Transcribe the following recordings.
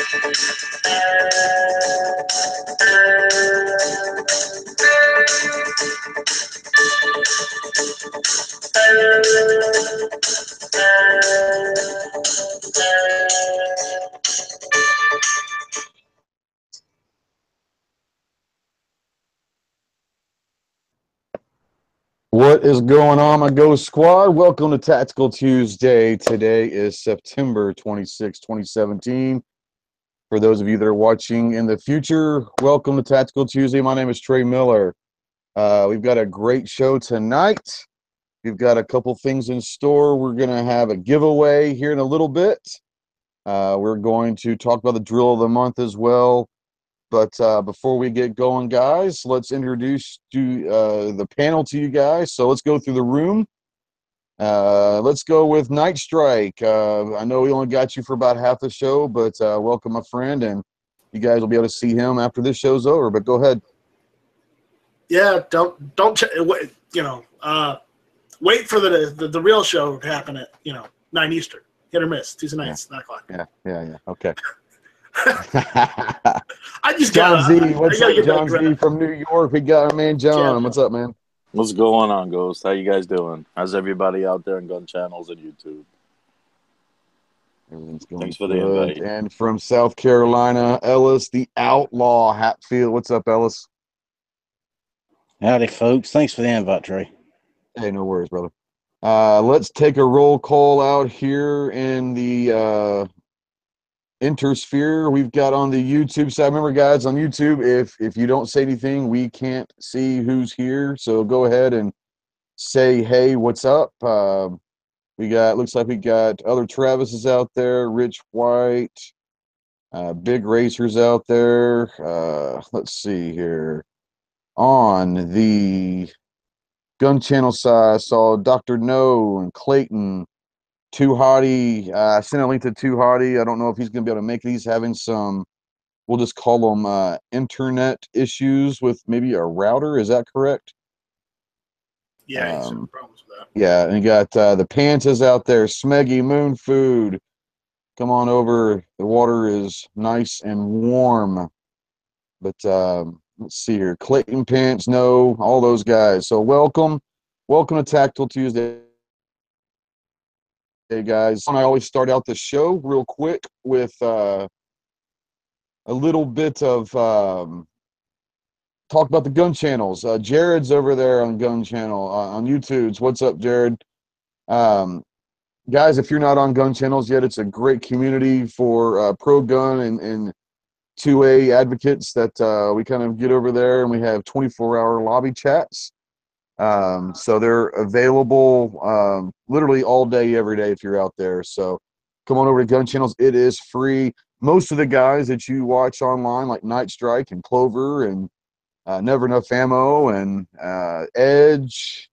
What is going on, my Ghost Squad? Welcome to Tactical Tuesday. Today is September 26, 2017. For those of you that are watching in the future, welcome to Tactical Tuesday. My name is Trey Miller. We've got a great show tonight. We've got a couple things in store. We're going to have a giveaway here in a little bit. We're going to talk about the drill of the month as well. But before we get going, guys, let's introduce the panel to you guys. So let's go through the room. Let's go with Night Strike. I know we only got you for about half the show, but welcome, my friend, and you guys will be able to see him after this show's over. But go ahead. Yeah, wait for the real show to happen at 9 Eastern. Hit or miss Tuesday nights, 9 o'clock. Yeah. Okay. I just John Z. What's up, John Z from New York? We got our man John. What's up, man? What's going on, Ghost? How you guys doing? How's everybody out there in GunChannels and YouTube? Everything's going Thanks for good. the invite. And from South Carolina, Ellis, the Outlaw Hatfield. What's up, Ellis? Howdy, folks. Thanks for the invite, Trey. Hey, no worries, brother. Let's take a roll call out here in the Intersphere. We've got on the YouTube side. Remember, guys, on YouTube, if you don't say anything, we can't see who's here. So go ahead and say, hey, what's up? Looks like we got other Travises out there, Rich White, Big Racers out there. Let's see here. On the Gun Channel side, I saw Dr. No and Clayton. Too Hottie, I sent a link to Too Hottie. I don't know if he's going to be able to make these, having some, we'll just call them internet issues with maybe a router. Is that correct? Yeah, he's having problems with that. Yeah, and you got the Pantas out there, Smeggy, Moon Food. Come on over. The water is nice and warm. But let's see here. Clayton Pants, no, all those guys. So welcome to Tactical Tuesday. Hey guys, I always start out the show real quick with a little bit of talk about the gun channels. Jared's over there on Gun Channel on YouTube's. What's up, Jared? Guys, if you're not on Gun Channels yet, it's a great community for pro gun and 2A advocates that we kind of get over there, and we have 24-hour lobby chats. So they're available literally all day, every day if you're out there. So come on over to Gun Channels. It is free. Most of the guys that you watch online, like Night Strike and Clover and Never Enough Ammo and Edge,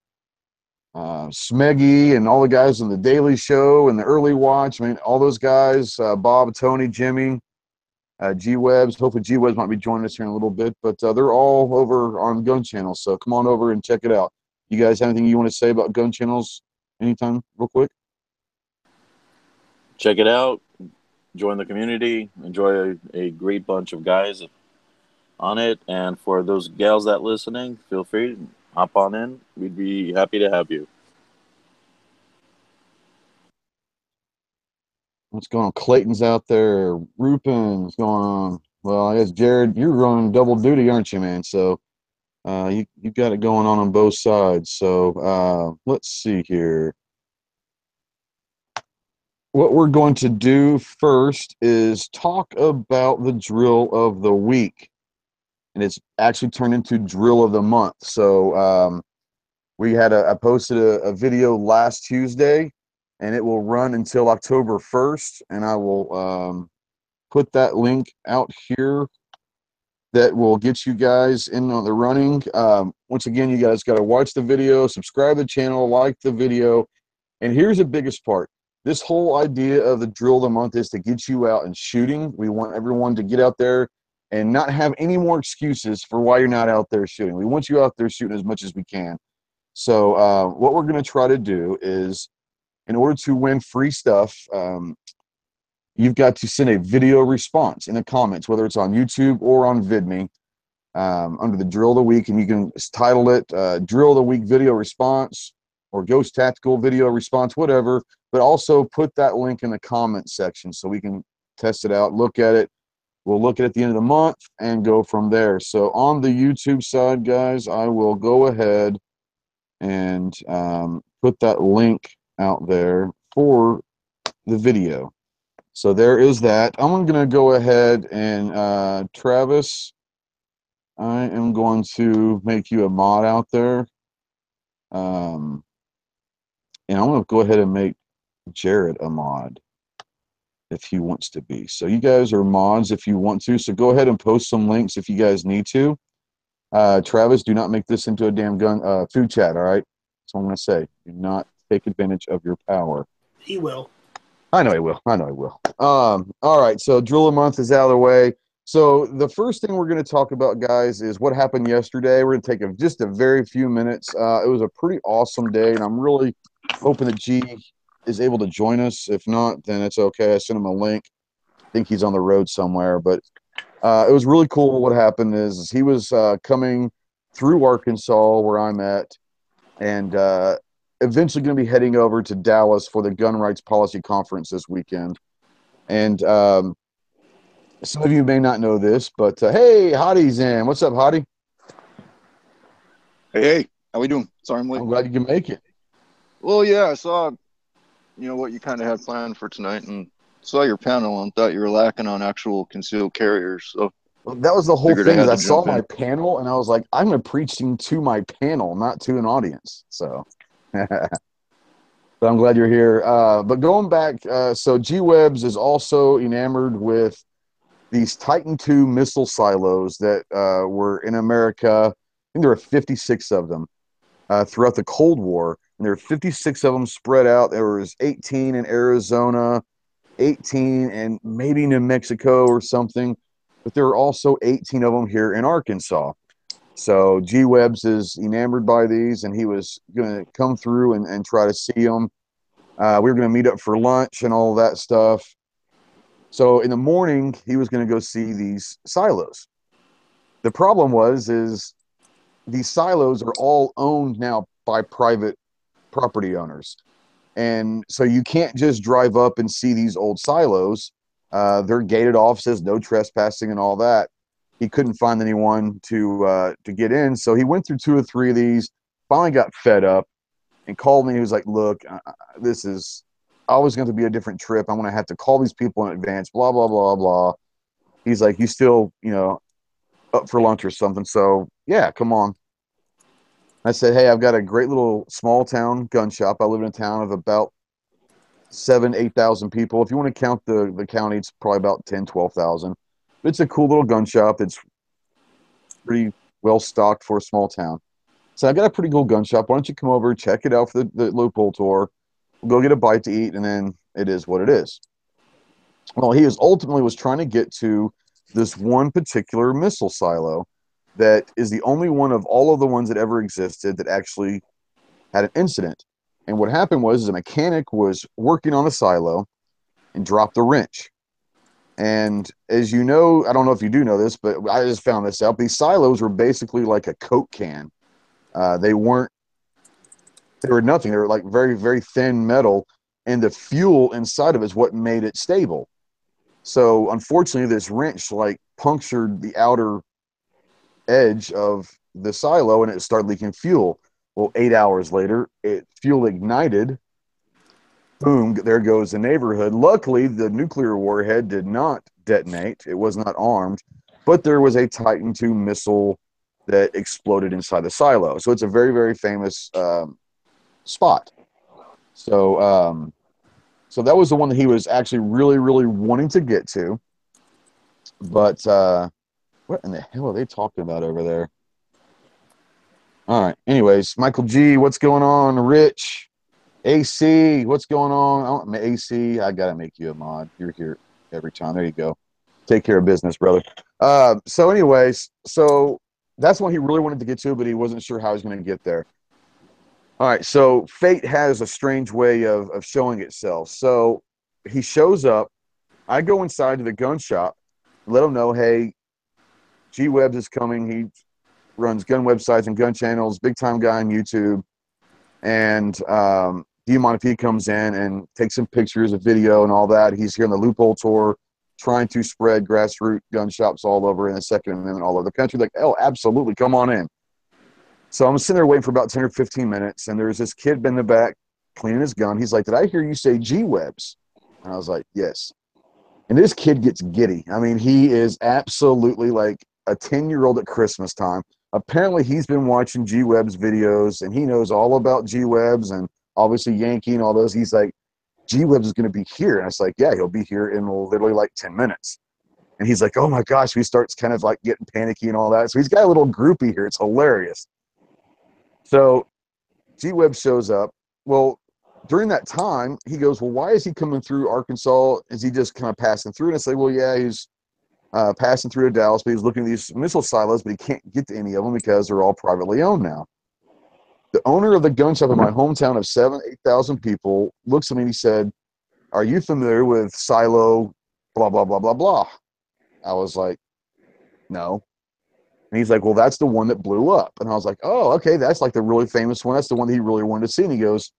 Smeggy, and all the guys on the Daily Show and the Early Watch, I mean, all those guys, Bob, Tony, Jimmy, G-Webs. Hopefully G-Webs might be joining us here in a little bit, but they're all over on Gun Channels. So come on over and check it out. You guys have anything you want to say about Gun Channels anytime real quick? Check it out. Join the community. Enjoy a great bunch of guys on it. And for those gals that listening, feel free to hop on in. We'd be happy to have you. What's going on? Clayton's out there. Rupin's going on. Well, I guess, Jared, you're running double duty, aren't you, man? So you've got it going on both sides. So let's see here. What we're going to do first is talk about the drill of the week. And it's actually turned into drill of the month. So I posted a video last Tuesday, and it will run until October 1st. And I will put that link out here that will get you guys in on the running. Once again, you guys got to watch the video, subscribe to the channel, like the video. And here's the biggest part. This whole idea of the drill of the month is to get you out and shooting. We want everyone to get out there and not have any more excuses for why you're not out there shooting. We want you out there shooting as much as we can. So what we're going to try to do is, in order to win free stuff, you've got to send a video response in the comments, whether it's on YouTube or on VidMe, under the Drill of the Week, and you can title it Drill of the Week Video Response or Ghost Tactical Video Response, whatever, but also put that link in the comment section so we can test it out, look at it. We'll look at the end of the month and go from there. So on the YouTube side, guys, I will go ahead and put that link out there for the video. So there is that. I'm going to go ahead and Travis, I am going to make you a mod out there. And I'm going to go ahead and make Jared a mod if he wants to be. So you guys are mods if you want to. So go ahead and post some links if you guys need to. Travis, do not make this into a damn food chat, all right? That's what I'm going to say. Do not take advantage of your power. He will. I know he will. I know he will. All right, so Drill a Month is out of the way. So the first thing we're going to talk about, guys, is what happened yesterday. We're going to take just a very few minutes. It was a pretty awesome day, and I'm really hoping that G is able to join us. If not, then it's okay. I sent him a link. I think he's on the road somewhere, but it was really cool. What happened is he was coming through Arkansas, where I'm at, and eventually going to be heading over to Dallas for the Gun Rights Policy Conference this weekend. And some of you may not know this, but hey, Hottie's in. What's up, Hottie? Hey, how we doing? Sorry I'm late. I'm glad you can make it. Well, yeah, I saw, what you kind of had planned for tonight, and saw your panel and thought you were lacking on actual concealed carriers. So Well, that was the whole figured I thing. Is had I to saw jump in. my panel, and I was like, I'm going to preaching to my panel, not to an audience. So, but I'm glad you're here. But going back, so G-Webs is also enamored with these Titan II missile silos that were in America. I think there were 56 of them throughout the Cold War, and there were 56 of them spread out. There was 18 in Arizona, 18 and maybe New Mexico or something, but there were also 18 of them here in Arkansas. So G-Webs is enamored by these, and he was going to come through and try to see them. We were going to meet up for lunch and all that stuff. So in the morning, he was going to go see these silos. The problem is these silos are all owned now by private property owners. And so you can't just drive up and see these old silos. They're gated off, says no trespassing and all that. He couldn't find anyone to get in. So he went through 2 or 3 of these, finally got fed up and called me. He was like, look, this is always going to be a different trip. I'm going to have to call these people in advance, blah, blah, blah, blah. He's like, you still, up for lunch or something. So yeah, come on. I said, hey, I've got a great little small town gun shop. I live in a town of about 8,000 people. If you want to count the county, it's probably about 10, 12,000. But it's a cool little gun shop. It's pretty well stocked for a small town. So I got a pretty cool gun shop. Why don't you come over, check it out for the loophole tour. We'll go get a bite to eat, and then it is what it is. Well, he ultimately was trying to get to this one particular missile silo that is the only one of all of the ones that ever existed that actually had an incident. And what happened was a mechanic was working on a silo and dropped a wrench. And as you know, I don't know if you do know this, but I just found this out. These silos were basically like a Coke can. They were nothing. They were like very, very thin metal, and the fuel inside of it is what made it stable. So unfortunately, this wrench like punctured the outer edge of the silo, and it started leaking fuel. Well, 8 hours later, fuel ignited. Boom, there goes the neighborhood. Luckily, the nuclear warhead did not detonate. It was not armed, but there was a Titan II missile that exploded inside the silo. So it's a very, very famous spot. So so that was the one that he was actually really, really wanting to get to. But what in the hell are they talking about over there? All right. Anyways, Michael G, what's going on? Rich, AC, what's going on? AC, I gotta make you a mod. You're here every time. There you go. Take care of business, brother. So anyways, so that's what he really wanted to get to, but he wasn't sure how he was going to get there. All right. So fate has a strange way of showing itself. So he shows up I go inside to the gun shop, let them know, hey, G Webbs is coming. He runs gun websites and gun channels, big time guy on YouTube. And do you mind if he comes in and takes some pictures, a video, and all that? He's here on the Loophole Tour, trying to spread grassroots gun shops all over in the Second Amendment all over the country. Like, oh, absolutely, come on in. So I'm sitting there waiting for about 10 or 15 minutes, and there's this kid in the back cleaning his gun. He's like, did I hear you say G Webbs? And I was like, yes. And this kid gets giddy. I mean, he is absolutely like a 10-year-old at Christmas time. Apparently, he's been watching G Webbs videos, and he knows all about G Webbs and obviously Yankee and all those. He's like, G Webbs is going to be here. And I was like, yeah, he'll be here in literally like 10 minutes. And he's like, oh my gosh. He starts kind of like getting panicky and all that. So he's got a little groupie here. It's hilarious. So G Webbs shows up. Well, during that time, he goes, well, why is he coming through Arkansas? Is he just kind of passing through? And I say, well, yeah, he's passing through to Dallas, but he's looking at these missile silos, but he can't get to any of them because they're all privately owned now. The owner of the gun shop in my hometown of 8,000 people looks at me and he said, are you familiar with silo, blah, blah, blah, blah, blah? I was like, no. And he's like, well, that's the one that blew up. And I was like, oh, okay, that's like the really famous one. That's the one that he really wanted to see. And he goes,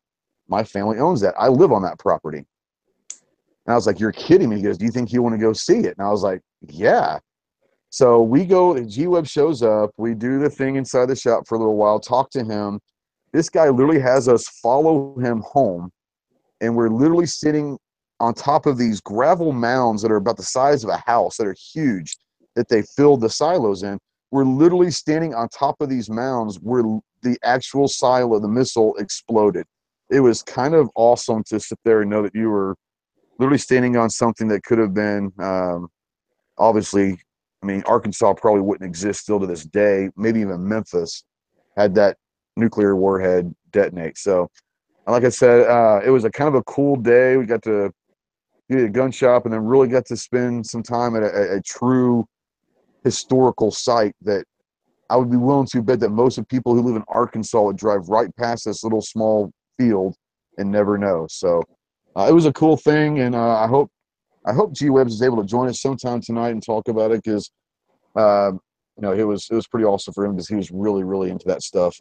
my family owns that. I live on that property. And I was like, you're kidding me. He goes, do you think you want to go see it? And I was like, yeah. So we go, G Webb shows up. We do the thing inside the shop for a little while, talk to him. This guy literally has us follow him home. And we're literally sitting on top of these gravel mounds that are about the size of a house, that are huge, that they filled the silos in. We're literally standing on top of these mounds where the actual silo, the missile, exploded. It was kind of awesome to sit there and know that you were literally standing on something that could have been, obviously, I mean, Arkansas probably wouldn't exist still to this day. Maybe even Memphis had that nuclear warhead detonate. So, like I said, it was a kind of a cool day. We got to get a gun shop and then really got to spend some time at a true historical site that I would be willing to bet that most of the people who live in Arkansas would drive right past this little small field and never know. So it was a cool thing, and I hope G Webbs is able to join us sometime tonight and talk about it, because it was pretty awesome for him, because he was really into that stuff.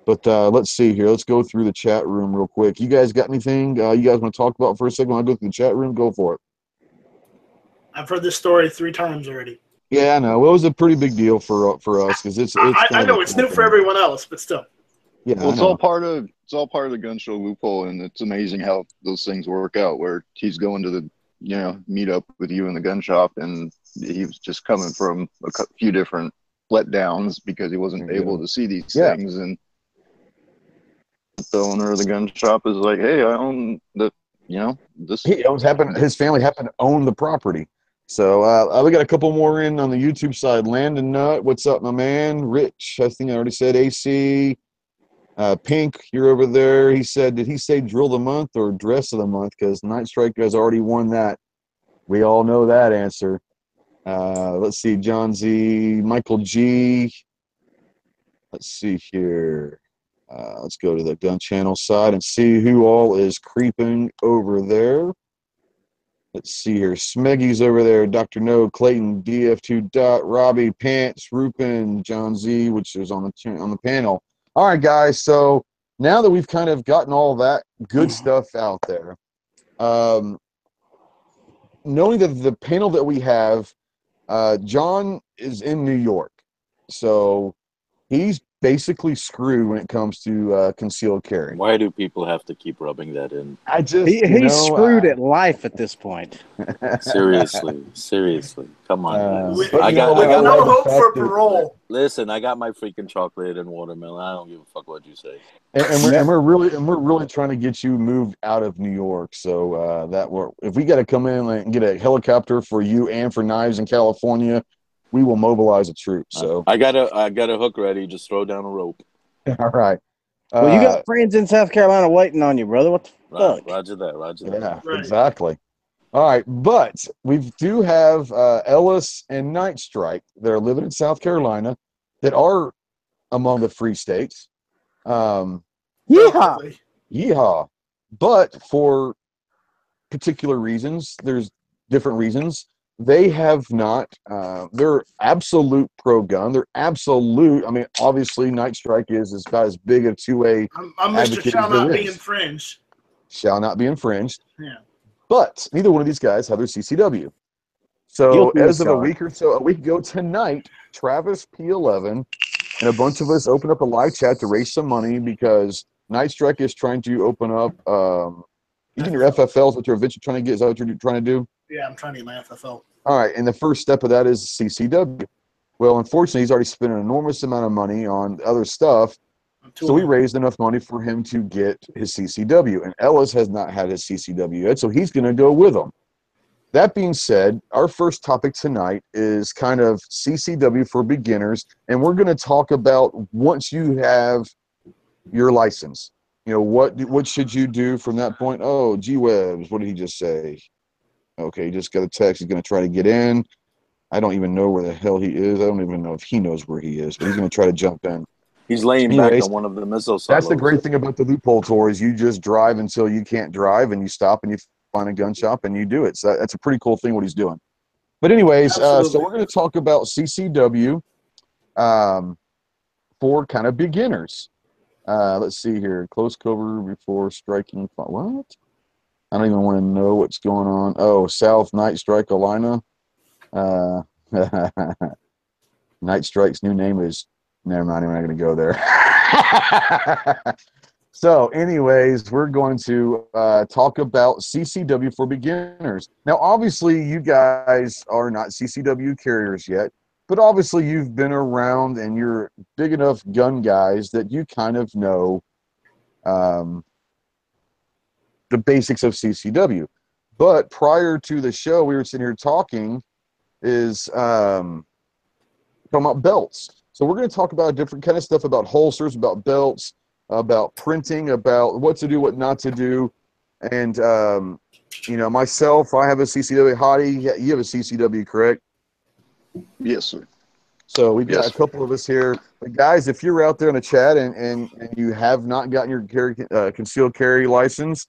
But let's see here. Let's go through the chat room real quick. You guys got anything you guys want to talk about for a second? When I go through the chat room, go for it. I've heard this story 3 times already. Yeah, I know. Well, it was a pretty big deal for us, because it's I know it's new for everyone else, but still. Yeah, well, it's all part of the gun show loophole, and it's amazing how those things work out. Where he's going to the meet up with you in the gun shop, and he was just coming from a few different letdowns because he wasn't able to see these things, and the owner of the gun shop is like, hey, I own this. His family happened to own the property. So we got a couple more in on the YouTube side. Landon Nutt, what's up, my man? Rich, I think I already said AC. Pink, you're over there. He said, did he say drill the month or dress of the month? Because Night Striker has already won that. We all know that answer. Let's see, John Z, Michael G. Let's see here. Let's go to the gun channel side and see who all is creeping over there. Let's see here. Smeggy's over there. Dr. No, Clayton, DF2 Dot, Robbie, Pants, Rupin, John Z, which is on the panel. All right, guys. So now that we've kind of gotten all that good stuff out there, knowing that the panel that we have, John is in New York, so he's basically screwed when it comes to concealed carry. Why do people have to keep rubbing that in? I just he's screwed at life at this point. Seriously, come on. With I got no hope for parole. Listen, I got my freaking chocolate and watermelon. I don't give a fuck what you say. And we're really trying to get you moved out of New York. So if we got to come in and get a helicopter for you and for Knives in California, we will mobilize a troop. So I got a hook ready. Just throw down a rope. All right. Well, you got friends in South Carolina waiting on you, brother. What the fuck? Roger that. Yeah, Right. exactly. All right, but we do have Ellis and Night Strike that are living in South Carolina that are among the free states. Yeehaw! Yeehaw. But for particular reasons, there's different reasons. They have not. They're absolute pro gun. They're absolute. I mean, obviously, Night Strike is about as big a two-way I'm Mr. advocate Shall as there not be is. infringed. Shall not be infringed. Yeah. But neither one of these guys have their CCW. So Guilty as as of a charged. week ago tonight, Travis P11 and a bunch of us opened up a live chat to raise some money because Night Strike is trying to open up. Even your FFLs, what you're eventually trying to get, is that what you're trying to do? Yeah, I'm trying to get my FFL. All right, and the first step of that is CCW. Well, unfortunately, he's already spent an enormous amount of money on other stuff, so we raised enough money for him to get his CCW. And Ellis has not had his CCW yet, so he's going to go with him. That being said, our first topic tonight is kind of CCW for beginners, and we're going to talk about once you have your license. You know, what should you do from that point? Oh, G-Webs, what did he just say? Okay, he just got a text. He's going to try to get in. I don't even know where the hell he is. I don't even know if he knows where he is, but he's going to try to jump in. He's laying back Anyways, on one of the missile silos. that's the great thing about the loophole tour is you just drive until you can't drive, and you stop and you find a gun shop and you do it. So that's a pretty cool thing what he's doing. But anyways, so we're going to talk about CCW for kind of beginners. Let's see here. Close cover before striking. What? I don't even want to know what's going on. Oh, South Night Strike Alina. Night Strike's new name is. Never mind. I'm not going to go there. So, anyways, we're going to talk about CCW for beginners. Now, obviously, you guys are not CCW carriers yet, but obviously, you've been around and you're big enough gun guys that you kind of know the basics of CCW. But prior to the show, we were sitting here talking talking about belts. So we're going to talk about different kind of stuff about holsters, about belts, about printing, about what to do, what not to do. And, you know, myself, I have a CCW. Hottie, you have a CCW, correct? Yes, sir. So we've got a couple of us here. But guys, if you're out there in the chat and you have not gotten your concealed carry license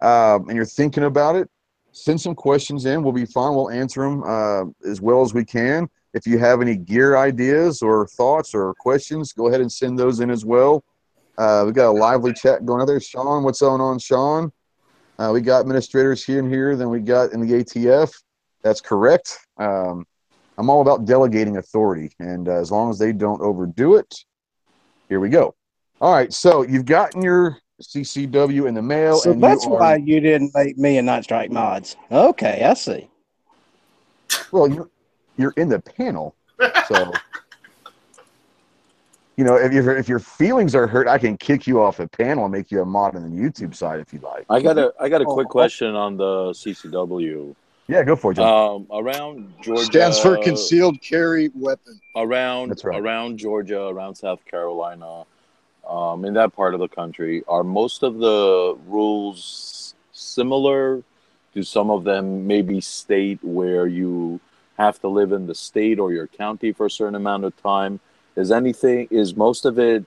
and you're thinking about it, send some questions in. We'll be fine. We'll answer them as well as we can. If you have any gear ideas or thoughts or questions, go ahead and send those in as well. We've got a lively chat going on there. Sean, what's going on, Sean? We got administrators here and here than we got in the ATF. That's correct. I'm all about delegating authority, and as long as they don't overdo it, here we go. All right, so you've gotten your CCW in the mail, So and that's you are, why you didn't make me a Night Strike mods. Okay, I see. well, you're in the panel, so you know if your feelings are hurt, I can kick you off a panel and make you a mod on the YouTube side if you like. I got a quick question on the CCW. Yeah, go for it, John. Around Georgia, Stands for concealed carry weapon. That's right. Around Georgia, around South Carolina, in that part of the country, are most of the rules similar? Do some of them maybe state where you have to live in the state or your county for a certain amount of time? Is most of it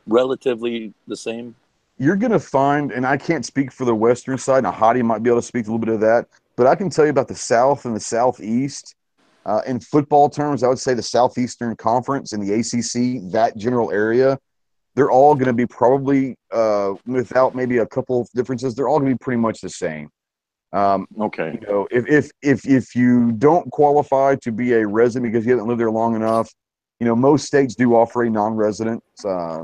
relatively the same? You're going to find, and I can't speak for the Western side, now Hottie might be able to speak a little bit of that, but I can tell you about the South and the Southeast. In football terms, I would say the Southeastern Conference and the ACC, that general area, they're all going to be probably, without maybe a couple of differences, they're all going to be pretty much the same. Okay. You know, if you don't qualify to be a resident because you haven't lived there long enough, you know, most states do offer a non-resident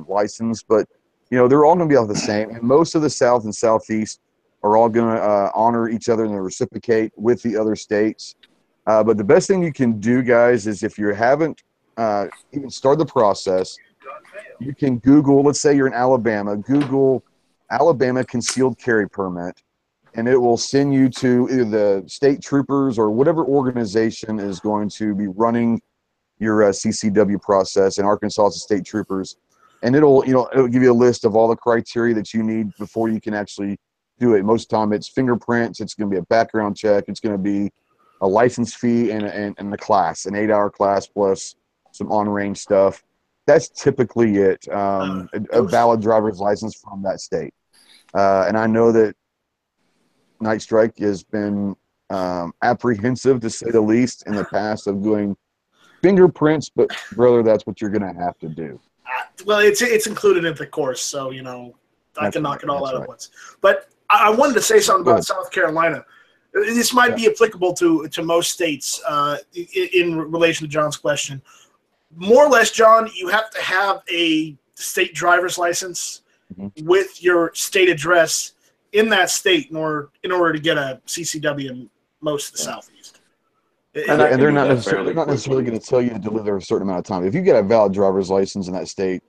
license, but you know they're all going to be all the same. And most of the South and Southeast are all going to honor each other and reciprocate with the other states. But the best thing you can do, guys, is if you haven't even started the process, you can Google. Let's say you're in Alabama. Google Alabama concealed carry permit, and it will send you to either the state troopers or whatever organization is going to be running your CCW process. In Arkansas, it's the state troopers, and it'll give you a list of all the criteria that you need before you can actually do it. Most of the time, it's fingerprints. It's going to be a background check. It's going to be a license fee and the class, an 8-hour class plus some on-range stuff. That's typically it. A valid driver's license from that state. And I know that Night Strike has been apprehensive, to say the least, in the past of doing fingerprints, but brother, that's what you're going to have to do. Well, it's included in the course, so I That's can knock right, it all that's out right. at once. But I wanted to say something Go about ahead. South Carolina. This might be applicable to most states in relation to John's question. More or less, John, you have to have a state driver's license with your state address in that state in order to get a CCW in most of the Southeast. And I And can they're do not that necessarily fairly quickly. going to tell you to live there a certain amount of time. If you get a valid driver's license in that state,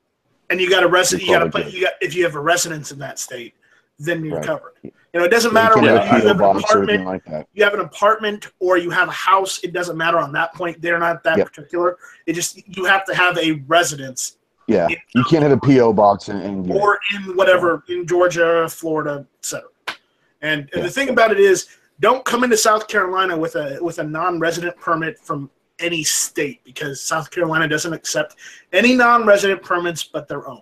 and you got a resident, you're you got to probably put if you have a residence in that state, then you're Right. covered. It doesn't Yeah, you matter can't whether have a you PO have an box or anything apartment, like that. you have an apartment, or you have a house. It doesn't matter on that point. They're not that particular. It just you have to have a residence. Yeah, you can't have a PO box and get or in whatever in Georgia, Florida, etc. And the thing about it is, don't come into South Carolina with a non-resident permit from any state, because South Carolina doesn't accept any non-resident permits but their own.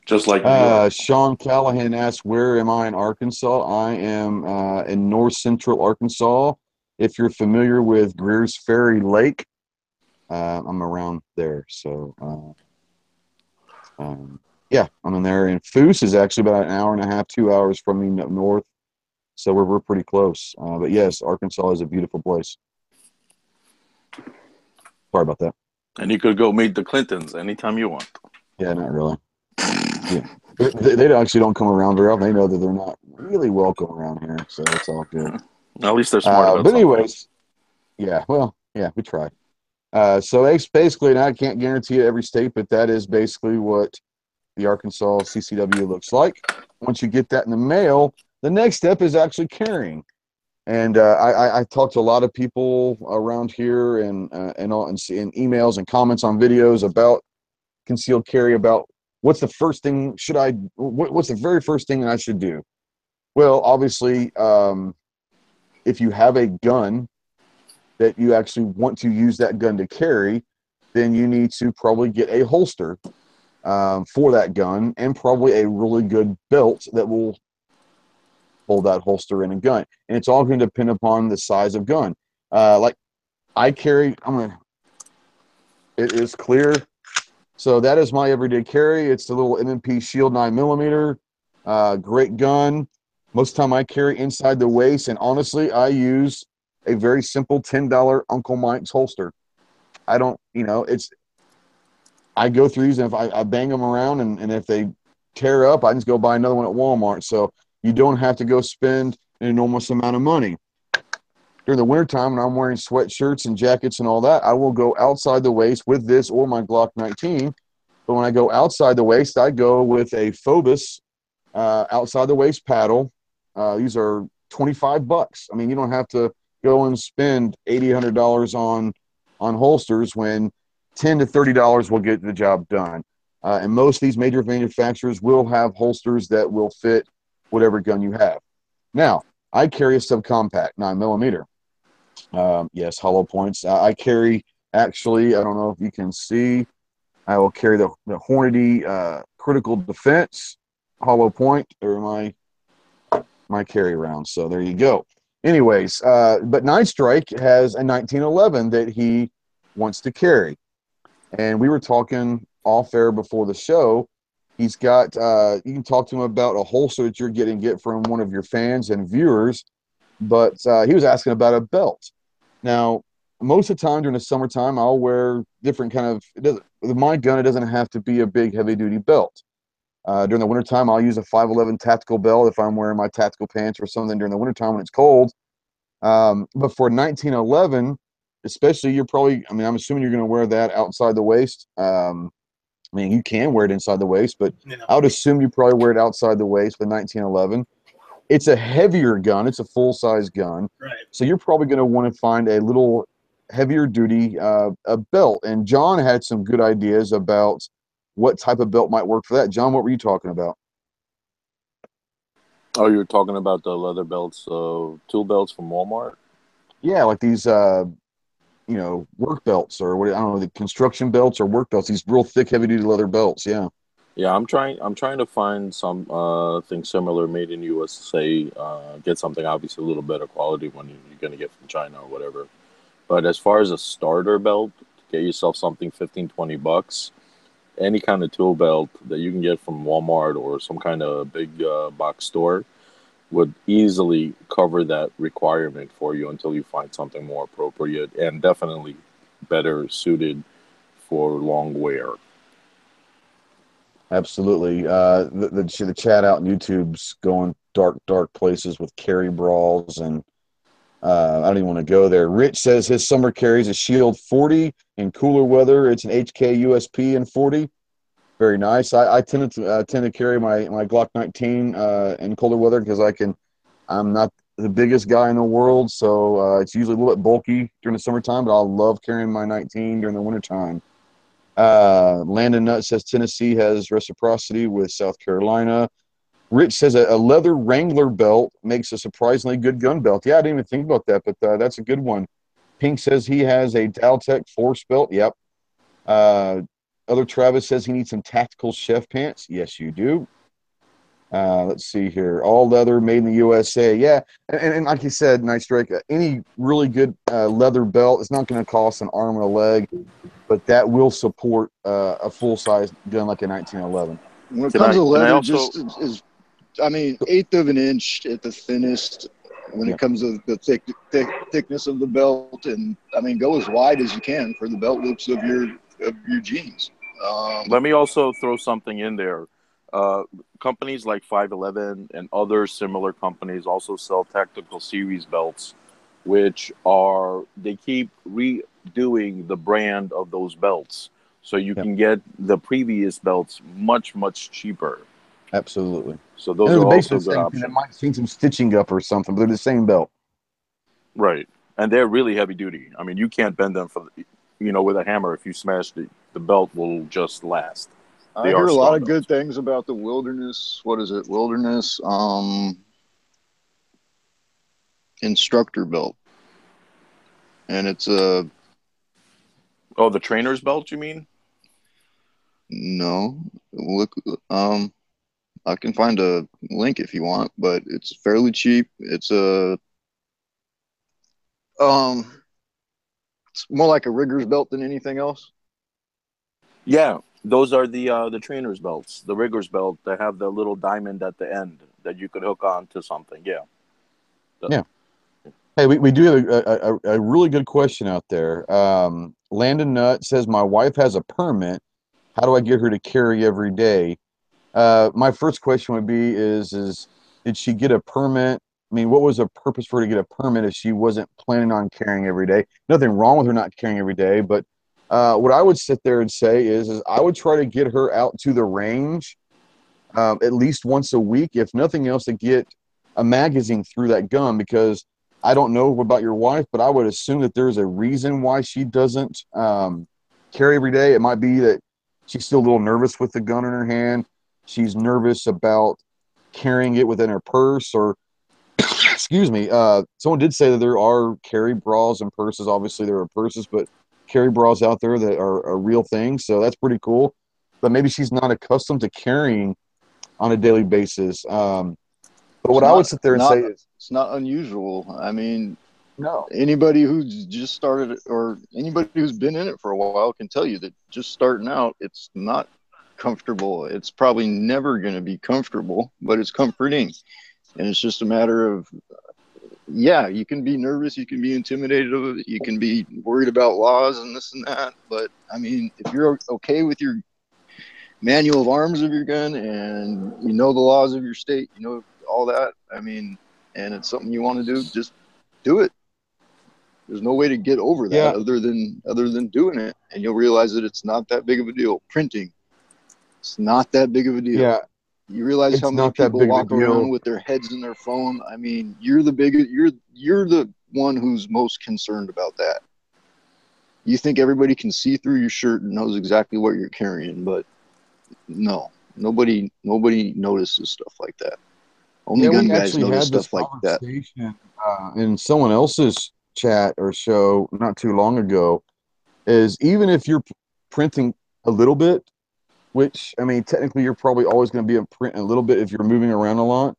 Just like New York. Sean Callahan asked, "Where am I in Arkansas?" I am in north central Arkansas. If you're familiar with Greer's Ferry Lake, I'm around there. So, yeah, I'm in there. And Foose is actually about an hour and a half, 2 hours from me up north. So we're pretty close. But yes, Arkansas is a beautiful place. Sorry about that. And you could go meet the Clintons anytime you want. Yeah, not really. Yeah. They actually don't come around very often. They know that they're not really welcome around here, so it's all good. At least they're smart about But anyways, something. yeah, well, yeah, we try. So it's basically, and I can't guarantee it every state, but that is basically what the Arkansas CCW looks like. Once you get that in the mail, the next step is actually carrying. And I talked to a lot of people around here and in emails and comments on videos about concealed carry, about what's the first thing what's the very first thing that I should do? Well, obviously, if you have a gun that you actually want to use that gun to carry, then you need to probably get a holster for that gun, and probably a really good belt that will hold that holster in a gun. And it's all going to depend upon the size of gun. Like I carry, it is clear. So that is my everyday carry. It's the little M&P Shield 9mm. Great gun. Most of the time I carry inside the waist, and honestly, I use a very simple $10 Uncle Mike's holster. I don't, I go through these, and if I bang them around, and if they tear up, I just go buy another one at Walmart. So you don't have to go spend an enormous amount of money. During the wintertime, when I'm wearing sweatshirts and jackets and all that, I will go outside the waist with this or my Glock 19. But when I go outside the waist, I go with a Phobos outside the waist paddle. These are $25. I mean, you don't have to go and spend $800 on holsters when $10 to $30 will get the job done. And most of these major manufacturers will have holsters that will fit whatever gun you have. Now, I carry a subcompact 9mm. Yes, hollow points. I carry, actually, I don't know if you can see, I will carry the Hornady Critical Defense hollow point, or my carry round. So there you go. Anyways, but Night Strike has a 1911 that he wants to carry. And we were talking off air before the show. He's got, you can talk to him about a holster that you're get from one of your fans and viewers. But he was asking about a belt. Now, most of the time during the summertime, I'll wear different kind of, with my gun, it doesn't have to be a big heavy duty belt. During the wintertime, I'll use a 511 tactical belt if I'm wearing my tactical pants or something during the wintertime when it's cold. But for 1911, especially, you're probably, I'm assuming you're going to wear that outside the waist. You can wear it inside the waist, but I would assume you probably wear it outside the waist with 1911. It's a heavier gun. It's a full-size gun. Right. So you're probably going to want to find a little heavier duty a belt. And John had some good ideas about what type of belt might work for that. John, what were you talking about? Oh, you were talking about the leather belts, tool belts from Walmart? Yeah, like these, work belts, or what, I don't know, the construction belts or work belts, these real thick, heavy-duty leather belts, yeah. Yeah, I'm trying to find some thing similar made in USA. Get something obviously a little better quality when you're gonna get from China or whatever. But as far as a starter belt, get yourself something 15-20 bucks. Any kind of tool belt that you can get from Walmart or some kind of big box store would easily cover that requirement for you until you find something more appropriate and definitely better suited for long wear. Absolutely. The chat out in YouTube's going dark places with carry brawls, and I don't even want to go there. Rich says his summer carries a Shield 40 in cooler weather. It's an HK USP in 40. Very nice. I tend to carry my Glock 19 in colder weather because I'm not the biggest guy in the world, so it's usually a little bit bulky during the summertime, but I love carrying my 19 during the wintertime. Landon Nutt says Tennessee has reciprocity with South Carolina. Rich says a leather Wrangler belt makes a surprisingly good gun belt. Yeah, I didn't even think about that, but that's a good one. Pink says he has a Daltec Force belt. Yep. Uh, Other Travis says he needs some tactical chef pants. Yes, you do. Let's see here. All leather, made in the USA. Yeah, and like you said, Nice Drake, any really good leather belt is not going to cost an arm and a leg, but that will support a full size gun like a 1911. When it Can comes I to can I leather, also just is I mean, eighth of an inch at the thinnest. When Yeah. it comes to the thickness of the belt, and I mean, go as wide as you can for the belt loops of your jeans. let me also throw something in there. Uh, Companies like 511 and other similar companies also sell tactical series belts, which are they keep redoing the brand of those belts, so you Yep. can get the previous belts much cheaper. Absolutely. So And those they're are basically also the good same thing. They options, might have seen some stitching up or something, but they're the same belt. right? And they're really heavy duty. I mean, you can't bend them with a hammer. If you smash the belt will just last. I They hear are a lot strong of good belts. things about the Wilderness. What is it? Wilderness instructor belt, and it's a Oh, the trainer's belt, you mean? no. Look, I can find a link if you want, but it's fairly cheap. Um, it's more like a rigger's belt than anything else. Yeah, those are the trainer's belts, the rigger's belt that have the little diamond at the end that you could hook on to something. Yeah. The- Yeah. Hey, we do have a really good question out there. Landon Nutt says, my wife has a permit. How do I get her to carry every day? My first question would be is did she get a permit? I mean, what was the purpose for her to get a permit if she wasn't planning on carrying every day? Nothing wrong with her not carrying every day, but what I would sit there and say is I would try to get her out to the range at least once a week, if nothing else, to get a magazine through that gun, because I don't know about your wife, but I would assume that there's a reason why she doesn't carry every day. It might be that she's still a little nervous with the gun in her hand. She's nervous about carrying it within her purse, or excuse me. Someone did say that there are carry bras and purses. Obviously, there are purses, but carry bras out there that are a real thing. So that's pretty cool. But maybe she's not accustomed to carrying on a daily basis. But It's what I would not sit there and not say is, it's not unusual. I mean, no, anybody who's just started or anybody who's been in it for a while can tell you that just starting out, it's not comfortable. It's probably never going to be comfortable, but it's comforting. And it's just a matter of, yeah, you can be nervous, you can be intimidated of it, you can be worried about laws and this and that. But I mean, if you're okay with your manual of arms of your gun and you know the laws of your state, you know all that. I mean, and it's something you want to do, just do it. There's no way to get over that yeah, other than doing it, and you'll realize that it's not that big of a deal. Printing, it's not that big of a deal. yeah, You realize how it's many not that people big of a walk around deal. with their heads in their phone. I mean, you're the one who's most concerned about that. You think everybody can see through your shirt and knows exactly what you're carrying, but no, nobody notices stuff like that. Only Yeah, gun we guys actually notice had this stuff like that. conversation in someone else's chat or show not too long ago. Is even if you're printing a little bit, which, I mean, technically you're probably always going to be in print a little bit if you're moving around a lot.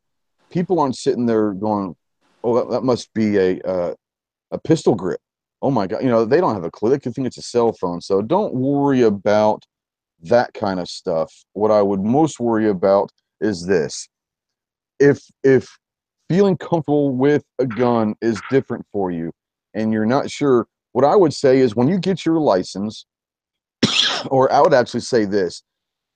People aren't sitting there going, "Oh, that must be a pistol grip." Oh my God, they don't have a clue. They can think it's a cell phone. So don't worry about that kind of stuff. What I would most worry about is this: if feeling comfortable with a gun is different for you, and you're not sure, what I would say is when you get your license, or I would actually say this: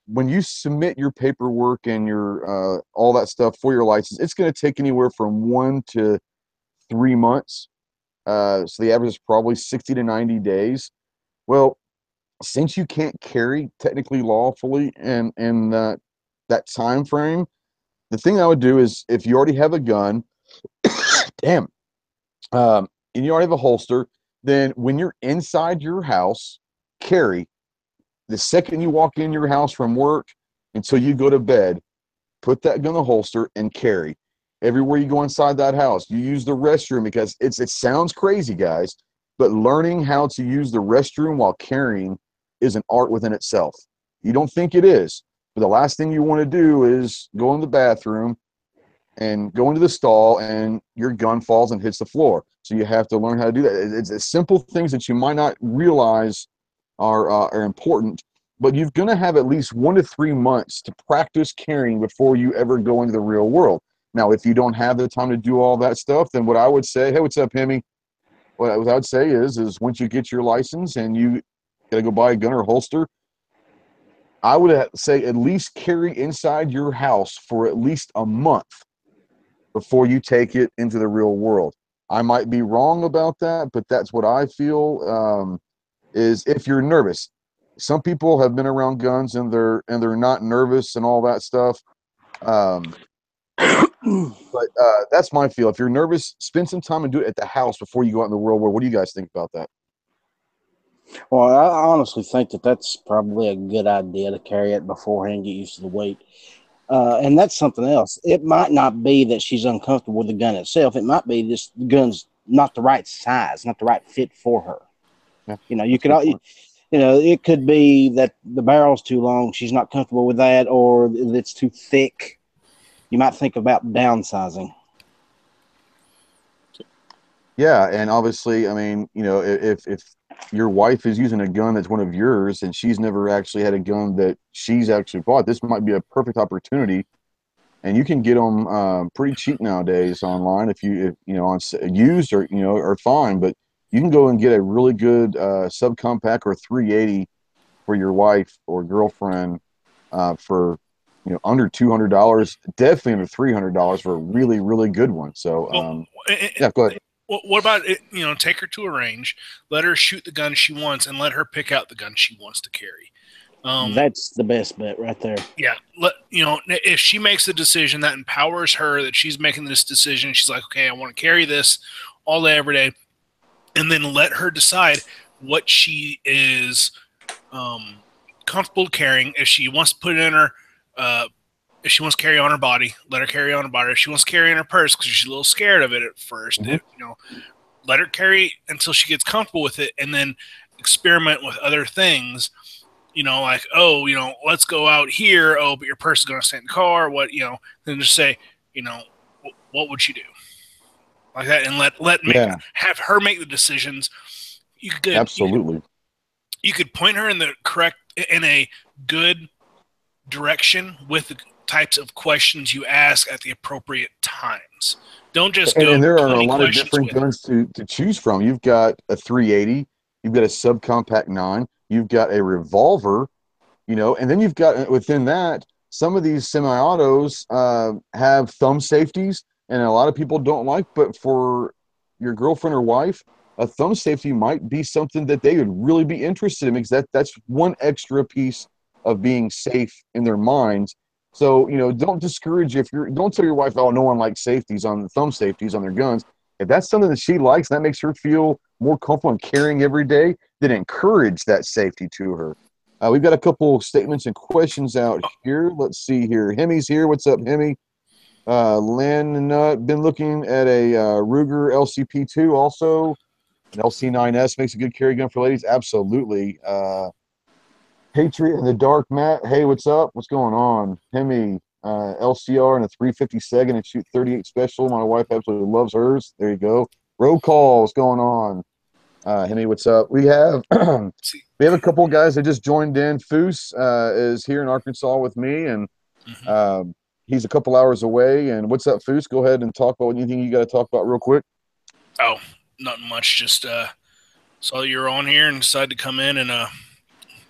when you submit your paperwork and your all that stuff for your license, it's going to take anywhere from 1 to 3 months. So the average is probably 60 to 90 days. Well, since you can't carry technically lawfully in that time frame, the thing I would do is if you already have a gun, damn, and you already have a holster, then when you're inside your house, carry. The second you walk in your house from work until you go to bed, put that gun in the holster and carry. Everywhere you go inside that house, you use the restroom, because it sounds crazy, guys, but learning how to use the restroom while carrying is an art within itself. You don't think it is, but the last thing you want to do is go in the bathroom and go into the stall and your gun falls and hits the floor. So you have to learn how to do that. It's simple things that you might not realize are important, but you're going to have at least 1 to 3 months to practice carrying before you ever go into the real world. Now, if you don't have the time to do all that stuff, then what I would say, hey, what's up, Hemi? What I would say is once you get your license and you got to go buy a gun or holster, I would say at least carry inside your house for at least a month before you take it into the real world. I might be wrong about that, but that's what I feel. Is if you're nervous. Some people have been around guns and they're not nervous and all that stuff. But that's my feel. If you're nervous, spend some time and do it at the house before you go out in the real world. What do you guys think about that? Well, I honestly think that that's probably a good idea to carry it beforehand, get used to the weight. And that's something else. It might not be that she's uncomfortable with the gun itself. It might be just the gun's not the right size, not the right fit for her. Yeah, You could, it could be that the barrel's too long. She's not comfortable with that, or it's too thick. You might think about downsizing. Yeah, and obviously, I mean, if your wife is using a gun that's one of yours and she's never actually had a gun that she's actually bought, this might be a perfect opportunity. And you can get them pretty cheap nowadays online if on used or fine, but you can go and get a really good subcompact or 380 for your wife or girlfriend for under $200, definitely under $300 for a really, really good one. So yeah, go ahead. What about it? Take her to a range, let her shoot the gun she wants, and let her pick out the gun she wants to carry. That's the best bet right there. Yeah, if she makes the decision, that empowers her, that she's making this decision. She's like, okay, I want to carry this all day, every day, and then let her decide what she is comfortable carrying. If she wants to put it in her, if she wants to carry on her body, let her carry on her body. If she wants to carry in her purse because she's a little scared of it at first, let her carry until she gets comfortable with it, and then experiment with other things. Like, let's go out here. Oh, but your purse is going to stay in the car. What, then just say, what would you do? Like that, and have her make the decisions. Absolutely. You could point her in a good direction with the types of questions you ask at the appropriate times. Don't just go. And there are a lot of different guns to choose from. You've got a 380, you've got a subcompact 9, you've got a revolver, and then you've got within that, some of these semi-autos have thumb safeties, and a lot of people don't like, but for your girlfriend or wife, a thumb safety might be something that they would really be interested in, because that's one extra piece of being safe in their minds. So, don't discourage don't tell your wife, oh, no one likes safeties on thumb safeties on their guns. If that's something that she likes and that makes her feel more comfortable in carrying every day, then encourage that safety to her. We've got a couple statements and questions out here. Let's see here. Hemi's here. What's up, Hemi? Lynn Nut, been looking at a Ruger LCP2 also. An LC9S makes a good carry gun for ladies. Absolutely. Patriot in the dark, Matt. Hey, what's up? What's going on? Hemi, LCR in a 352nd and shoot 38 special. My wife absolutely loves hers. There you go. Roll call. What's going on? Hemi, what's up? We have See. we have a couple of guys that just joined in. Foose is here in Arkansas with me, and he's a couple hours away. And what's up, Foose? Go ahead and talk about anything you got to talk about real quick. Oh, nothing much. Just saw you're on here and decided to come in and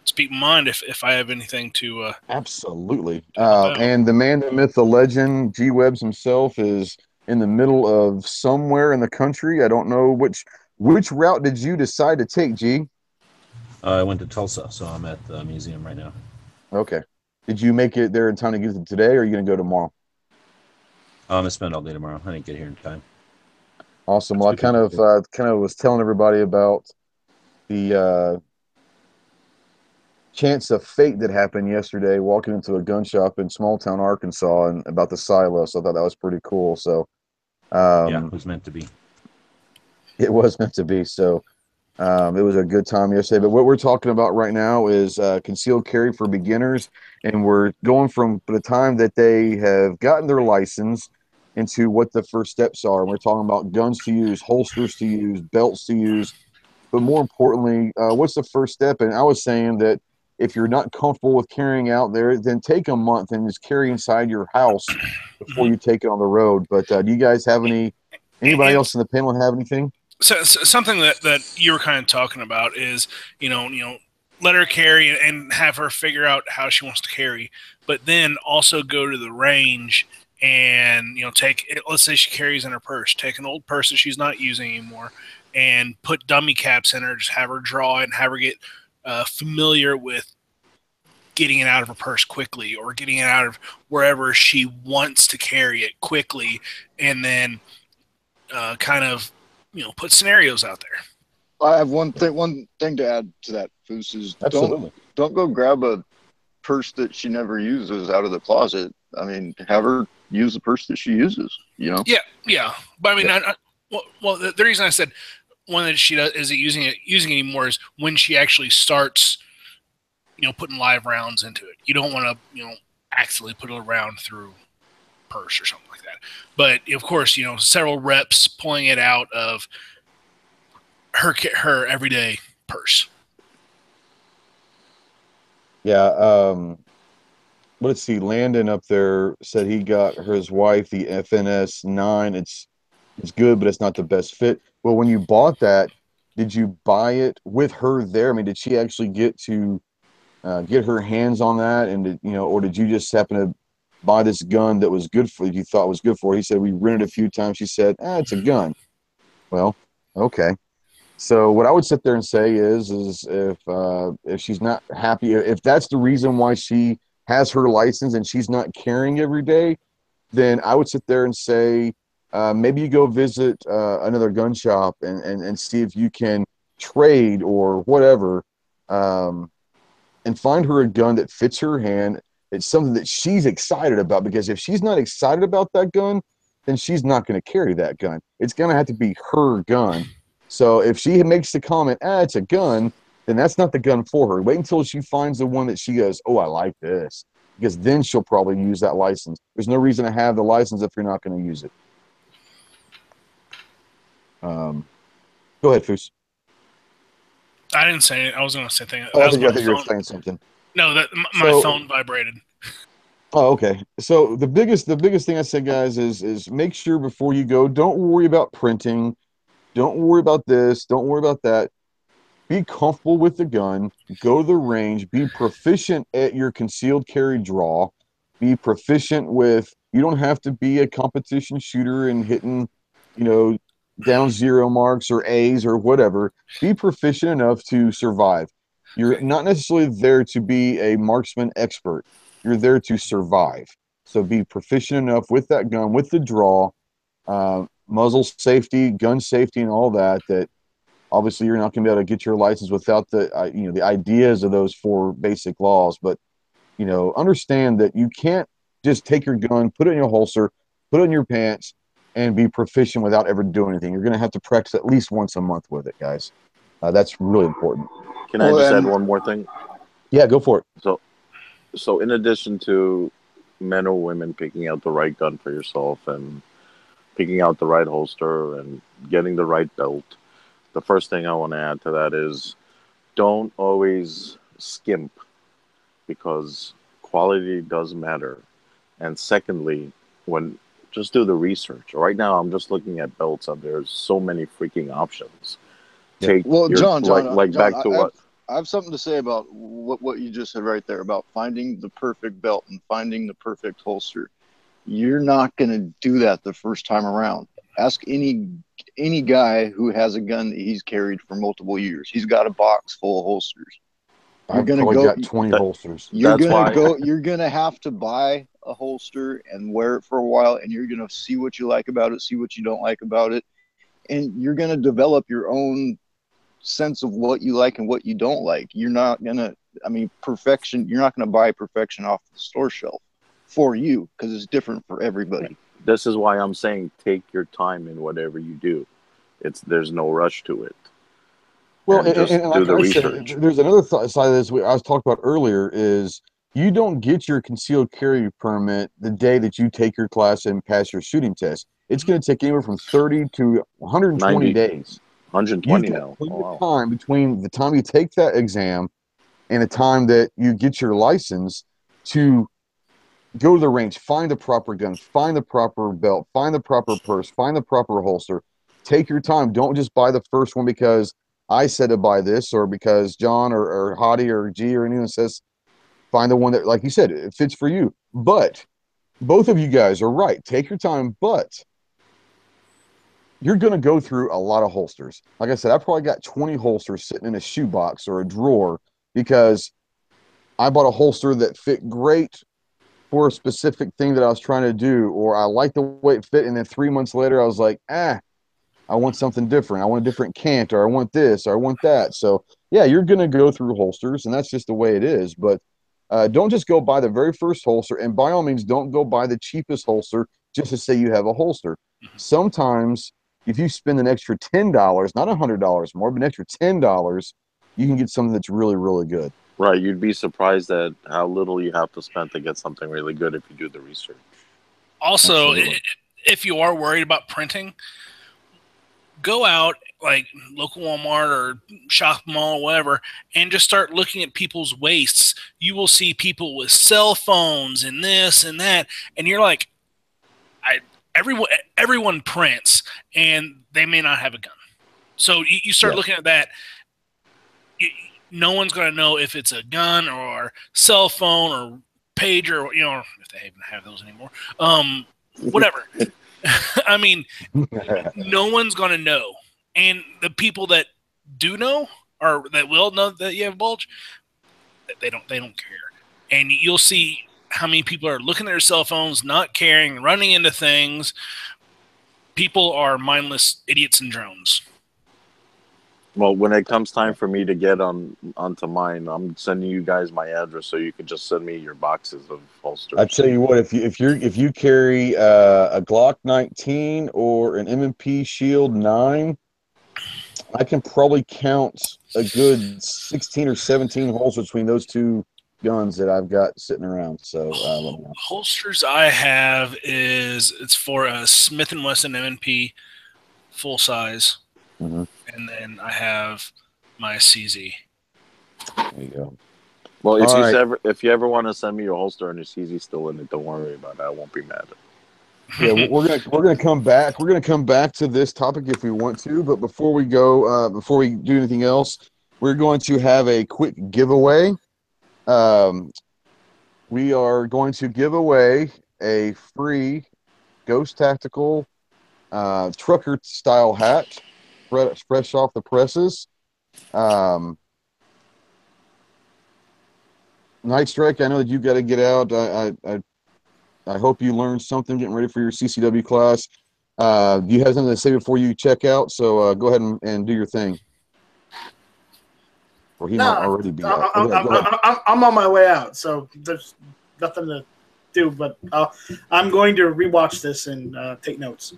speak my mind if I have anything to. Absolutely. help out. And the man, the myth, the legend, G Webs himself is in the middle of somewhere in the country. I don't know which route did you decide to take, G? I went to Tulsa, so I'm at the museum right now. Okay. Did you make it there in time to get it today, or are you going to go tomorrow? I'm gonna spend all day tomorrow. I didn't get here in time. Awesome. Well, I kind of was telling everybody about the chance of fate that happened yesterday walking into a gun shop in small town Arkansas and about the silo. So I thought that was pretty cool. So Yeah, it was meant to be. it was meant to be. So it was a good time yesterday. But what we're talking about right now is concealed carry for beginners. And we're going from the time that they have gotten their license into what the first steps are. And we're talking about guns to use, holsters to use, belts to use. But more importantly, what's the first step? And I was saying that if you're not comfortable with carrying out there, then take a month and just carry inside your house before you take it on the road. But do you guys have anybody else in the panel have anything? So something that you were kind of talking about is let her carry and have her figure out how she wants to carry, but then also go to the range and take it. Let's say she carries in her purse, take an old purse that she's not using anymore, and put dummy caps in her. Just have her draw it and have her get familiar with getting it out of her purse quickly or getting it out of wherever she wants to carry it quickly, and then kind of put scenarios out there. I have one thing to add to that, Foose, is Absolutely. don't go grab a purse that she never uses out of the closet. I mean, have her use the purse that she uses, Yeah. But I mean, well, the reason I said one that she isn't using anymore is when she actually starts, putting live rounds into it. You don't want to, accidentally put a round through purse or something like that. But of course, several reps pulling it out of her everyday purse. Yeah. Let's see. Landon up there said he got his wife the FNS 9. It's good, but it's not the best fit. Well, when you bought that, did you buy it with her there? I mean, did she actually get to get her hands on that, and or did you just happen to buy this gun that was good for you thought was good for her? He said we rented a few times. She said, it's a gun. Well, okay. So what I would sit there and say is if she's not happy, if that's the reason why she has her license and she's not carrying every day, then I would sit there and say maybe you go visit another gun shop and see if you can trade or whatever, and find her a gun that fits her hand. It's something that she's excited about, because if she's not excited about that gun, then she's not going to carry that gun. It's going to have to be her gun. So if she makes the comment, it's a gun, then that's not the gun for her. Wait until she finds the one that she goes, oh, I like this, because then she'll probably use that license. There's no reason to have the license if you're not going to use it. Go ahead, Foose. I didn't say it. I was going to say thing. Oh, I think you were saying something. No, that my phone vibrated. Oh, okay. So the biggest thing I said, guys, is make sure before you go, don't worry about printing. Don't worry about this. Don't worry about that. Be comfortable with the gun. Go to the range. Be proficient at your concealed carry draw. Be proficient with, you don't have to be a competition shooter and hitting, down zero marks or A's or whatever. Be proficient enough to survive. You're not necessarily there to be a marksman expert. You're there to survive. So be proficient enough with that gun, with the draw, muzzle safety, gun safety, and all that, that obviously you're not going to be able to get your license without the the ideas of those 4 basic laws. But understand that you can't just take your gun, put it in your holster, put it in your pants, and be proficient without ever doing anything. You're going to have to practice at least once a month with it, guys. That's really important. Can I just add one more thing? Yeah, go for it. So in addition to men or women picking out the right gun for yourself and picking out the right holster and getting the right belt, the first thing I want to add to that is don't always skimp because quality does matter. And secondly, when just do the research. Right now, I'm just looking at belts, and there's so many freaking options. Yeah. Take Well, your John, back to what I have something to say about what you just said right there about finding the perfect belt and finding the perfect holster. You're not going to do that the first time around. Ask any guy who has a gun that he's carried for multiple years. He's got a box full of holsters. You're I've going to probably go. got 20 that, holsters. You're that's gonna why go. You're gonna have to buy a holster and wear it for a while, and you're gonna see what you like about it, see what you don't like about it, and you're gonna develop your own sense of what you like and what you don't like. You're not gonna. I mean, perfection. You're not gonna buy perfection off the store shelf for you because it's different for everybody. this is why I'm saying take your time in whatever you do. There's no rush to it, Well, and just and do like the I said, research. there's another side of this I was talking about earlier is you don't get your concealed carry permit the day that you take your class and pass your shooting test. It's going to take anywhere from 30 to 120 90, days. You've 120 got now. plenty Oh, of wow. time between the time you take that exam and the time that you get your license to go to the range, find the proper gun, find the proper belt, find the proper purse, find the proper holster. Take your time. Don't just buy the first one because I said to buy this or because John or Hottie or G or anyone says find the one that, like you said, it fits for you. But both of you guys are right. Take your time, but you're going to go through a lot of holsters. Like I said, I probably got 20 holsters sitting in a shoebox or a drawer because I bought a holster that fit great for a specific thing that I was trying to do, or I liked the way it fit. And then 3 months later, I was like, I want something different. I want a different cant, or I want this, or I want that. So, yeah, you're going to go through holsters, and that's just the way it is. But don't just go buy the very first holster. And by all means, don't go buy the cheapest holster just to say you have a holster. Sometimes, if you spend an extra $10, not $100 more, but an extra $10, you can get something that's really, really good. Right, you'd be surprised at how little you have to spend to get something really good if you do the research. Also, Absolutely. if you are worried about printing, go out like local Walmart or shop mall or whatever and just start looking at people's waists. You will see people with cell phones and this and that, and you're like, everyone prints and they may not have a gun. So you start looking at that. No one's going to know if it's a gun or cell phone or pager, or, if they even have those anymore. Whatever. I mean, no one's going to know. And the people that do know or that will know that you have a bulge, they don't care. And you'll see how many people are looking at their cell phones, not caring, running into things. People are mindless idiots and drones. Well, when it comes time for me to get onto mine, I'm sending you guys my address so you can just send me your boxes of holsters. I tell you what, if you carry a Glock 19 or an M&P Shield 9, I can probably count a good 16 or 17 holes between those two guns that I've got sitting around. So let me know. Holsters I have it's for a Smith & Wesson M&P full size, and then I have my CZ. There you go. Well, All if you ever want to send me your holster and your CZ still in it, don't worry about it. I won't be mad. Yeah, we're gonna come back. We're gonna come back to this topic if we want to, but before we go, before we do anything else, we're going to have a quick giveaway. We are going to give away a free Ghost Tactical trucker style hat, fresh off the presses. Night Strike, I know that you got to get out. I hope you learned something getting ready for your CCW class. You have something to say before you check out, so go ahead and do your thing. Or he might already be out. Go ahead. I'm on my way out, so there's nothing to do. But I'm going to rewatch this and take notes.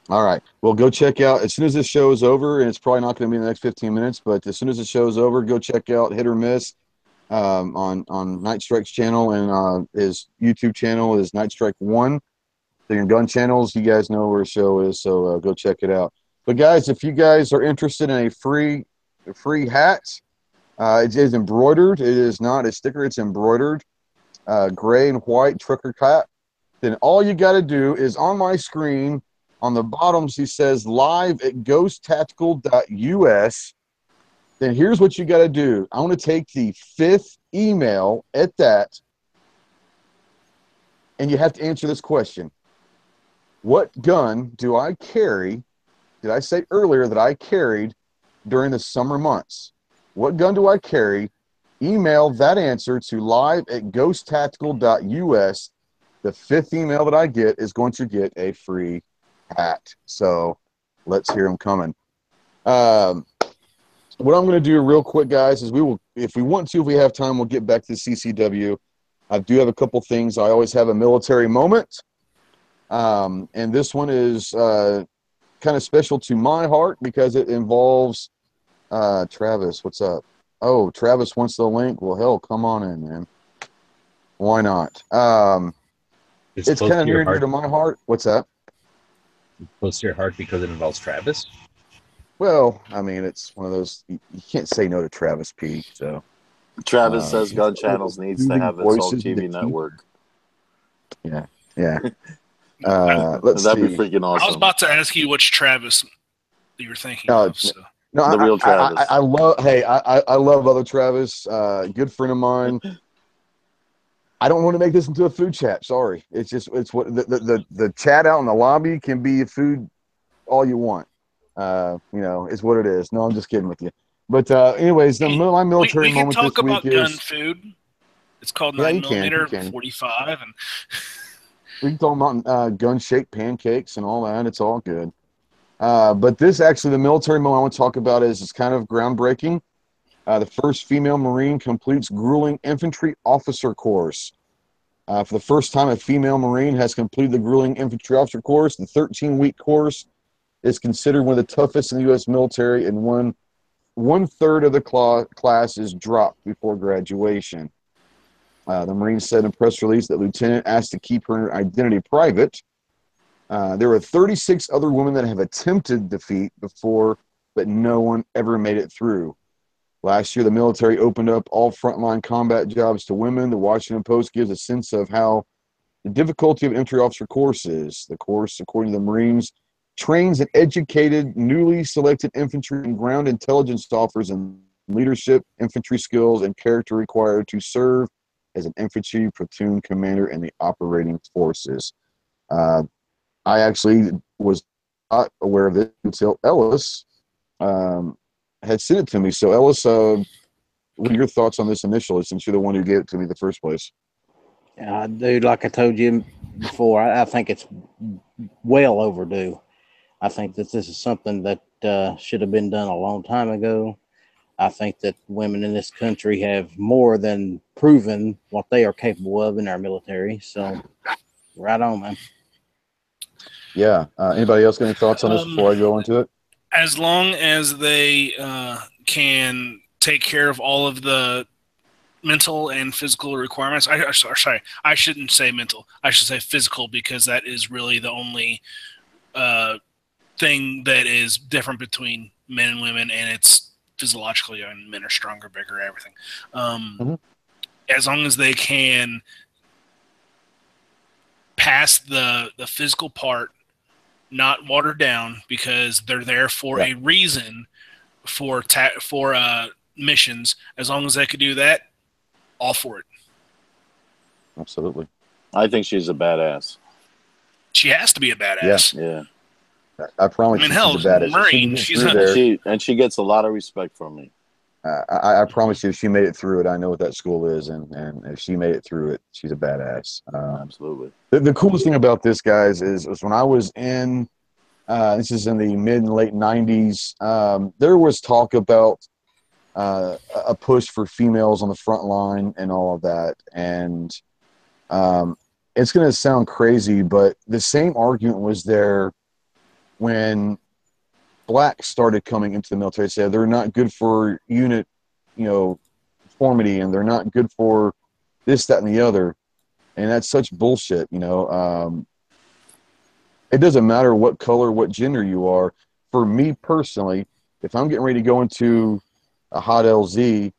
All right. Well, go check out as soon as this show is over, and it's probably not going to be in the next 15 minutes, but as soon as the show is over, go check out Hit or Miss. on Night Strike's channel, and his YouTube channel is Night Strike 1. So your gun channels, you guys know where his show is, so go check it out. But guys, if you guys are interested in a free hat, it is embroidered. It is not a sticker. It's embroidered, gray and white trucker cap. Then all you got to do is on my screen, on the bottom, she says live at ghosttactical.us. Then here's what you got to do. I want to take the 5th email at that, and you have to answer this question. What gun do I carry? Did I say earlier that I carried during the summer months? What gun do I carry? Email that answer to live at ghosttactical.us. The 5th email that I get is going to get a free hat. So let's hear them coming. What I'm going to do real quick, guys, is we will, if we want to, if we have time, we'll get back to the CCW. I do have a couple things. I always have a military moment. And this one is kind of special to my heart because it involves Travis. What's up? Oh, Travis wants the link. Well, hell, come on in, man. Why not? It's kind of near and dear to my heart. What's that? Close to your heart because it involves Travis? Well, I mean, it's one of those, you can't say no to Travis P. So Travis says GunChannels needs to have its own TV network. Yeah, yeah. Let's That'd see. be freaking awesome. I was about to ask you which Travis you were thinking of. So. No, the real Travis. I love. Hey, I love other Travis. Good friend of mine. I don't want to make this into a food chat. Sorry, it's what the chat out in the lobby can be food, all you want. It's what it is. No, I'm just kidding with you. But anyways, my military moment this week is. We can talk about gun food. It's called 9mm 45, and we can talk about gun shaped pancakes and all that. It's all good. But this actually, the military moment I want to talk about is kind of groundbreaking. The first female Marine completes grueling infantry officer course. For the first time, a female Marine has completed the grueling infantry officer course. The 13-week course is considered one of the toughest in the U.S. military, and one-third of the class is dropped before graduation. The Marine said in a press release that Lieutenant asked to keep her identity private. There were 36 other women that have attempted defeat before, but no one ever made it through. Last year, the military opened up all frontline combat jobs to women. The Washington Post gives a sense of how the difficulty of entry officer course is. The course, according to the Marines, trains and educated, newly selected infantry and ground intelligence officers in leadership, infantry skills, and character required to serve as an infantry platoon commander in the operating forces. I actually was not aware of it until Ellis had sent it to me. So, Ellis, what are your thoughts on this initially, since you're the one who gave it to me in the first place? Dude, like I told you before, I think it's well overdue. I think that this is something that should have been done a long time ago. I think that women in this country have more than proven what they are capable of in our military. So, right on, man. Yeah. Anybody else got any thoughts on this before I go into it? As long as they can take care of all of the mental and physical requirements. Sorry, I shouldn't say mental. I should say physical, because that is really the only thing that is different between men and women, and it's physiologically, and men are stronger, bigger, everything. As long as they can pass the physical part, not watered down, because they're there for a reason for missions. As long as they could do that, all for it. Absolutely. I think she's a badass. She has to be a badass. Yeah. I promise. I mean, hell, she's a badass. Marine. She gets a lot of respect from me. I promise you, if she made it through it, I know what that school is, and if she made it through it, she's a badass. Absolutely. The coolest thing about this, guys, is when I was in, this is in the mid and late 90s, there was talk about a push for females on the front line and all of that. And it's going to sound crazy, but the same argument was there when blacks started coming into the military. Said they're not good for unit, conformity and they're not good for this, that, and the other. And that's such bullshit, you know. It doesn't matter what color, what gender you are. For me personally, if I'm getting ready to go into a hot LZ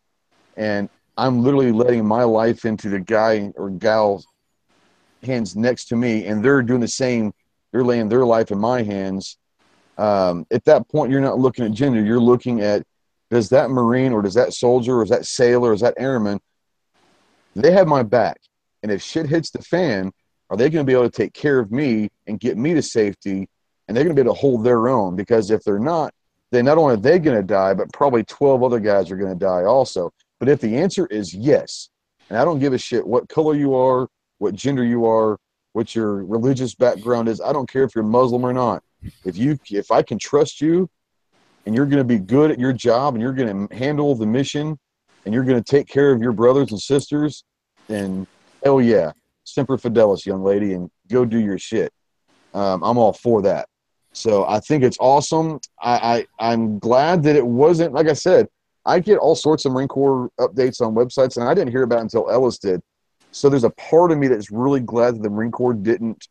and I'm literally letting my life into the guy or gal's hands next to me, and they're doing the same, they're laying their life in my hands. At that point, you're not looking at gender. You're looking at, does that Marine or does that soldier or is that sailor or is that airman, they have my back. And if shit hits the fan, are they going to be able to take care of me and get me to safety? And they're going to be able to hold their own, because if they're not, then not only are they going to die, but probably 12 other guys are going to die also. But if the answer is yes, and I don't give a shit what color you are, what gender you are, what your religious background is, I don't care if you're Muslim or not. If I can trust you and you're going to be good at your job and you're going to handle the mission and you're going to take care of your brothers and sisters, then hell yeah, Semper Fidelis, young lady, and go do your shit. I'm all for that. So I think it's awesome. I'm glad that it wasn't, like I said, I get all sorts of Marine Corps updates on websites, and I didn't hear about it until Ellis did. So there's a part of me that's really glad that the Marine Corps didn't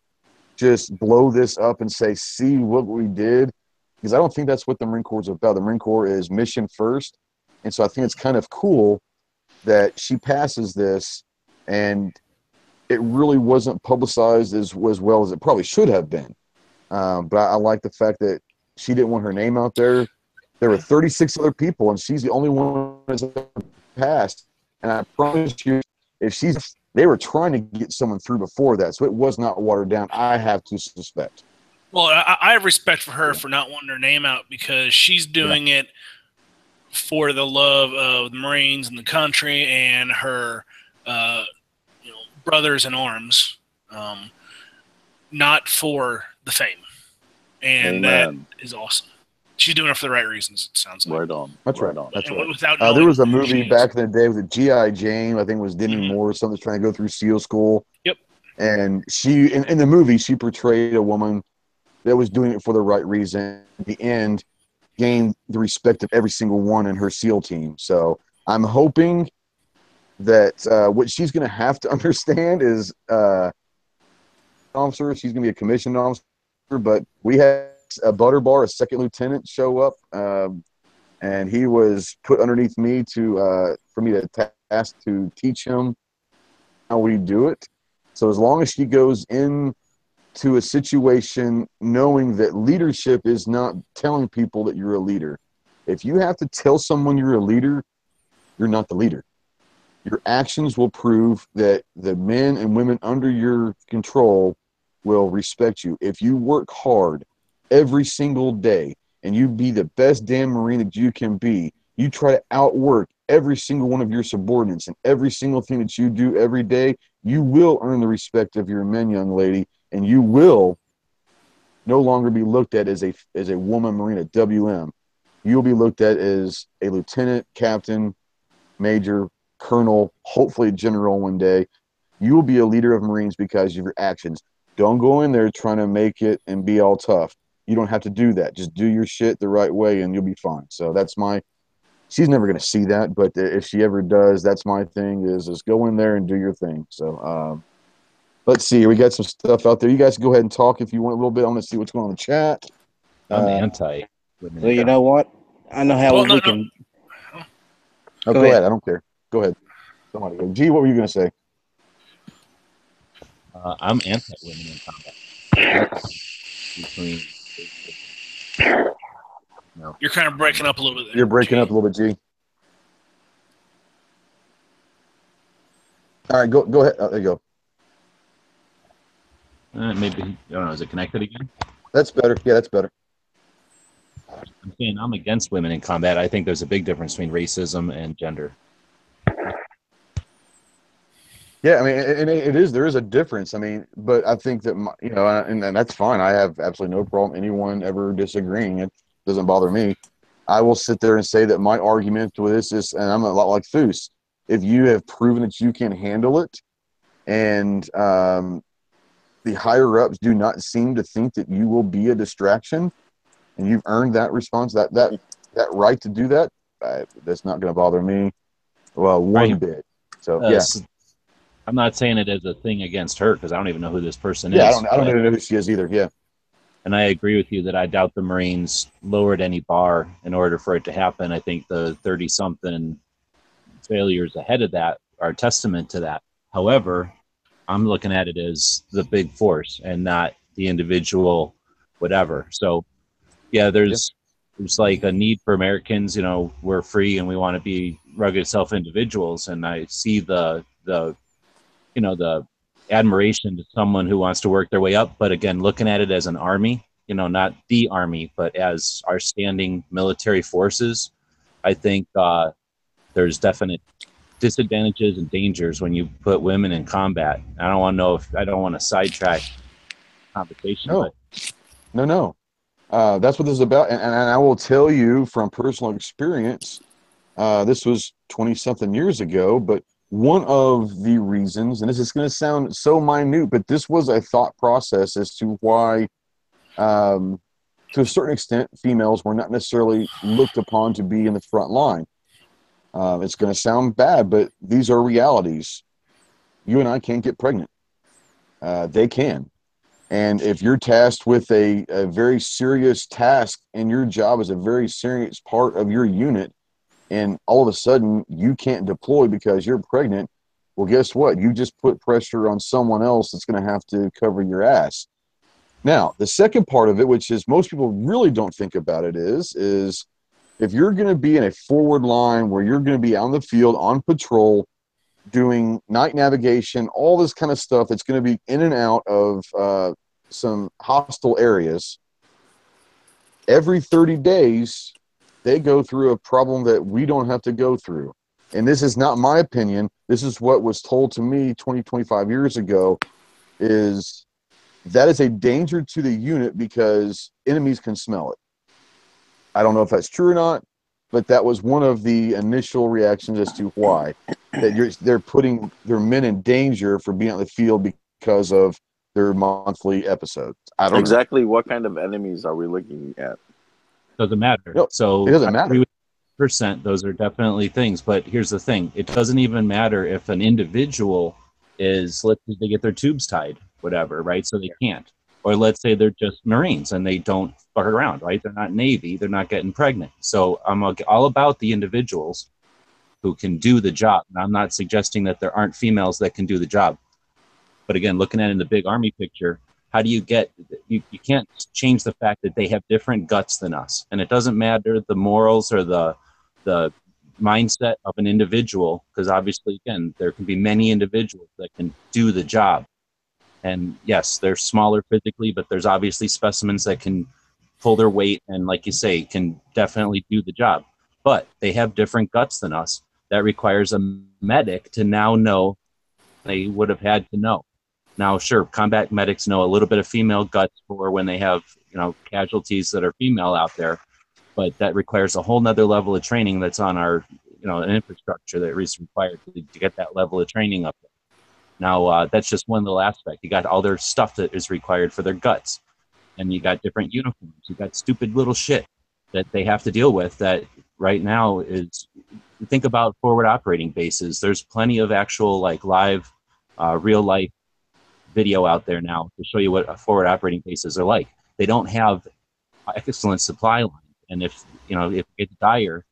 just blow this up and say, see what we did, because I don't think that's what the Marine Corps is about. The Marine Corps is mission first. And so I think it's kind of cool that she passes this, and it really wasn't publicized as well as it probably should have been. But I like the fact that she didn't want her name out there. There were 36 other people, and she's the only one that's ever passed. And I promise you, they were trying to get someone through before that, so it was not watered down. I have to suspect. Well, I have respect for her for not wanting her name out, because she's doing it for the love of the Marines and the country and her brothers in arms, not for the fame. And Amen. that is awesome. She's doing it for the right reasons, it sounds like. Right on. That's right. On. That's right. Without there was a knowing who movie she back is. in the day with G.I. Jane. I think it was Demi Moore or something, that's trying to go through SEAL school. Yep. And she, in the movie, she portrayed a woman that was doing it for the right reason. At the end, gained the respect of every single one in her SEAL team. So I'm hoping that what she's going to have to understand is officer. She's going to be a commissioned officer, but we had a butter bar, a second lieutenant, show up, and he was put underneath me for me to task to teach him how we do it. So as long as she goes into a situation knowing that leadership is not telling people that you're a leader. If you have to tell someone you're a leader, you're not the leader. Your actions will prove that the men and women under your control will respect you. If you work hard every single day and you be the best damn Marine that you can be, you try to outwork every single one of your subordinates and every single thing that you do every day, you will earn the respect of your men, young lady, and you will no longer be looked at as a woman Marine, a WM. You'll be looked at as a lieutenant, captain, major, colonel, hopefully general one day. You will be a leader of Marines because of your actions. Don't go in there trying to make it and be all tough. You don't have to do that. Just do your shit the right way and you'll be fine. So that's she's never going to see that, but if she ever does, that's my thing, is just go in there and do your thing. So let's see. We got some stuff out there. You guys can go ahead and talk if you want a little bit. I want to see what's going on in the chat. I'm anti. Well, you know what? I know how we can. Oh, go ahead. I don't care. Go ahead. Somebody go. G, what were you going to say? I'm anti-women in combat. Between, no. You're kind of breaking up a little bit there. You're breaking up a little bit, G. All right, go ahead. There you go. Maybe, I don't know, is it connected again? That's better. Yeah, that's better. I'm saying I'm against women in combat. I think there's a big difference between racism and gender. Yeah, I mean, and it is. There is a difference. I mean, but I think that and that's fine. I have absolutely no problem anyone ever disagreeing. It doesn't bother me. I will sit there and say that my argument with this is, and I'm a lot like Foose. If you have proven that you can handle it, and the higher ups do not seem to think that you will be a distraction, and you've earned that response, that right to do that, that's not going to bother me. Well, one Right. bit. So yeah, I'm not saying it as a thing against her because I don't even know who this person yeah. is. I don't know who she is either. Yeah, And I agree with you that I doubt the Marines lowered any bar in order for it to happen. I think the 30-something failures ahead of that are a testament to that. However, I'm looking at it as the big force and not the individual whatever. So yeah, there's like a need for Americans, you know, we're free and we want to be rugged self individuals. And I see the you know, the admiration to someone who wants to work their way up. But again, looking at it as an army, you know, not the army, but as our standing military forces, I think there's definite disadvantages and dangers when you put women in combat. I don't want to sidetrack the conversation, but no. That's what this is about, and I will tell you from personal experience. This was 20 something years ago, but one of the reasons, and this is going to sound so minute, but this was a thought process as to why, to a certain extent, females were not necessarily looked upon to be in the front line. It's going to sound bad, but these are realities. You and I can't get pregnant. They can. And if you're tasked with a very serious task and your job is a very serious part of your unit, and all of a sudden you can't deploy because you're pregnant, well, guess what? You just put pressure on someone else that's going to have to cover your ass. Now, the second part of it, which is most people really don't think about it, is if you're going to be in a forward line where you're going to be on the field on patrol, doing night navigation, all this kind of stuff that's going to be in and out of some hostile areas, every 30 days, they go through a problem that we don't have to go through. And this is not my opinion. This is what was told to me 20, 25 years ago, is that is a danger to the unit because enemies can smell it. I don't know if that's true or not, but that was one of the initial reactions as to why that they're putting their men in danger for being on the field because of their monthly episodes. I don't know. Exactly what kind of enemies are we looking at? doesn't matter. No, So it doesn't I matter. agree with percent. Those are definitely things. But here's the thing: it doesn't even matter if an individual is, let's say they get their tubes tied, whatever, right? So they can't. Or let's say they're just Marines and they don't fuck around, right? They're not Navy, they're not getting pregnant. So I'm all about the individuals who can do the job. And I'm not suggesting that there aren't females that can do the job. But again, looking at it in the big army picture, how do you get, you can't change the fact that they have different guts than us. And it doesn't matter the morals or the mindset of an individual, because obviously, again, there can be many individuals that can do the job. And yes, they're smaller physically, but there's obviously specimens that can pull their weight and, like you say, can definitely do the job. But they have different guts than us. That requires a medic to now know they would have had to know. Now, sure, combat medics know a little bit of female guts for when they have, you know, casualties that are female out there, but that requires a whole nother level of training that's on our, you know, an infrastructure that is required to get that level of training up there. Now, that's just one little aspect. You got all their stuff that is required for their guts, and you got different uniforms. You got stupid little shit that they have to deal with that right now is, think about forward operating bases. There's plenty of actual, like, live, real life video out there now to show you what forward operating bases are like. They don't have excellent supply lines. And if, you know, if it's dire,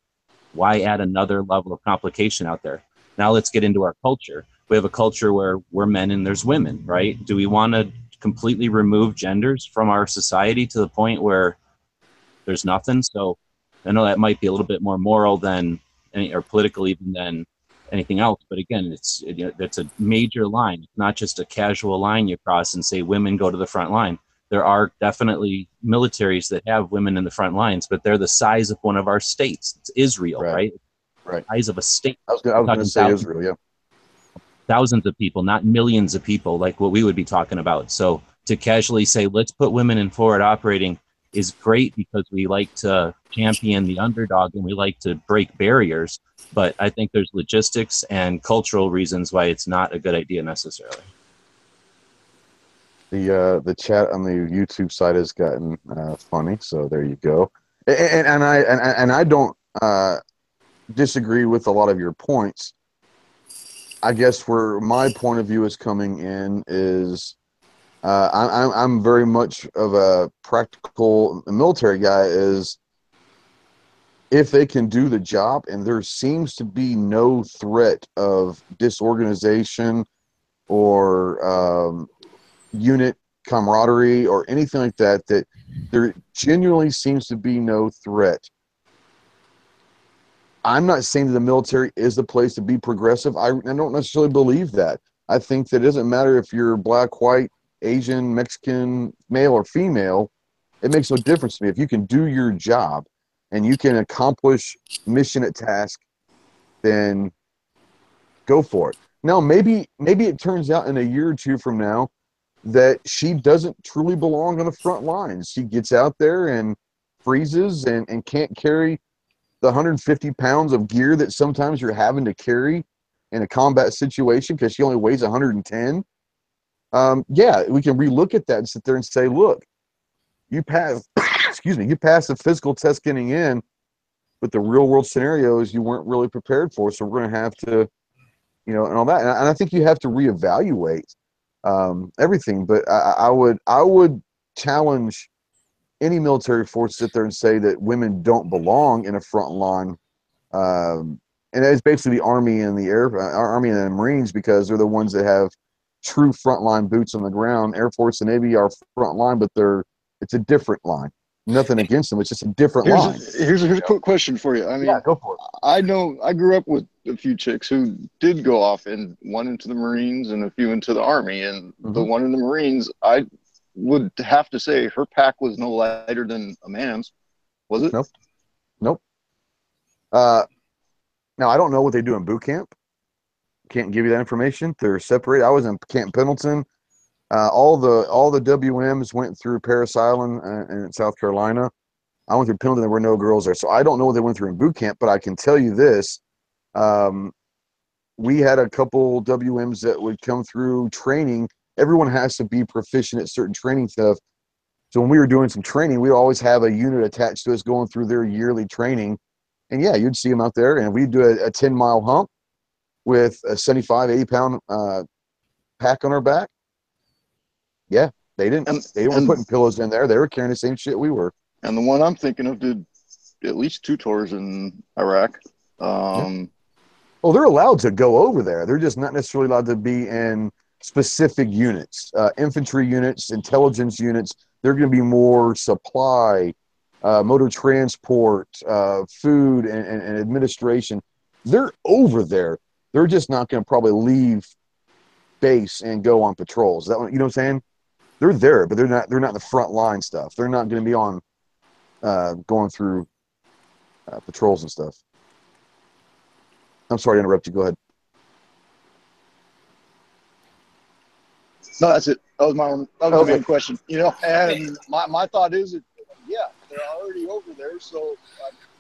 why add another level of complication out there? Now let's get into our culture. We have a culture where we're men and there's women, right? Do we want to completely remove genders from our society to the point where there's nothing? So I know that might be a little bit more moral than or political even than anything else. But again, it's a major line. It's not just a casual line you cross and say women go to the front line. There are definitely militaries that have women in the front lines, but they're the size of one of our states. It's Israel, right? Right. The size of a state. I was going to say Israel, yeah. Thousands of people, not millions of people, like what we would be talking about. So to casually say, let's put women in forward operating is great because we like to champion the underdog and we like to break barriers. But I think there's logistics and cultural reasons why it's not a good idea necessarily. The chat on the YouTube side has gotten funny, so there you go. And I don't disagree with a lot of your points. I guess where my point of view is coming in is I'm very much of a practical military guy. Is if they can do the job and there seems to be no threat of disorganization or unit camaraderie or anything like that, that there genuinely seems to be no threat. I'm not saying that the military is the place to be progressive. I don't necessarily believe that. I think that it doesn't matter if you're black, white, Asian, Mexican, male or female. It makes no difference to me. If you can do your job and you can accomplish mission at task, then go for it. Now, maybe it turns out in a year or two from now that she doesn't truly belong on the front lines. She gets out there and freezes and can't carry the 150 pounds of gear that sometimes you're having to carry in a combat situation because she only weighs 110. Yeah, we can relook at that and sit there and say, look, you pass, excuse me, you passed the physical test getting in, but the real world scenarios you weren't really prepared for. So we're going to have to, and all that. And I think you have to reevaluate everything. But I would challenge any military force to sit there and say that women don't belong in a front line. And it's basically the Army and the Army and the Marines, because they're the ones that have true frontline boots on the ground. Air Force and Navy are front line, but it's a different line. Nothing against them. It's just a different line. Here's a quick question for you. I mean, yeah, go for it. I know I grew up with a few chicks who did go off, and one into the Marines and a few into the Army. And the one in the Marines, I would have to say her pack was no lighter than a man's. Was it? Nope. Now I don't know what they do in boot camp. Can't give you that information. They're separated. I was in Camp Pendleton. All the WMs went through Parris Island in South Carolina. I went through Pendleton. There were no girls there, so I don't know what they went through in boot camp. But I can tell you this: we had a couple WMs that would come through training. Everyone has to be proficient at certain training stuff. So when we were doing some training, we'd always have a unit attached to us going through their yearly training. And yeah, you'd see them out there, and we'd do a 10-mile hump with a 75, 80-pound pack on our back. Yeah, they weren't putting pillows in there. They were carrying the same shit we were. And the one I'm thinking of did at least 2 tours in Iraq. Well, they're allowed to go over there. They're just not necessarily allowed to be in specific units, infantry units, intelligence units. They're going to be more supply, motor transport, food, and administration. They're over there. They're just not going to probably leave base and go on patrols. That one, you know what I'm saying? They're there, but they're not the front line stuff. They're not going to be on going through patrols and stuff. I'm sorry to interrupt you. Go ahead. No, that's it. That was my main question. And my thought is, yeah, they're already over there. So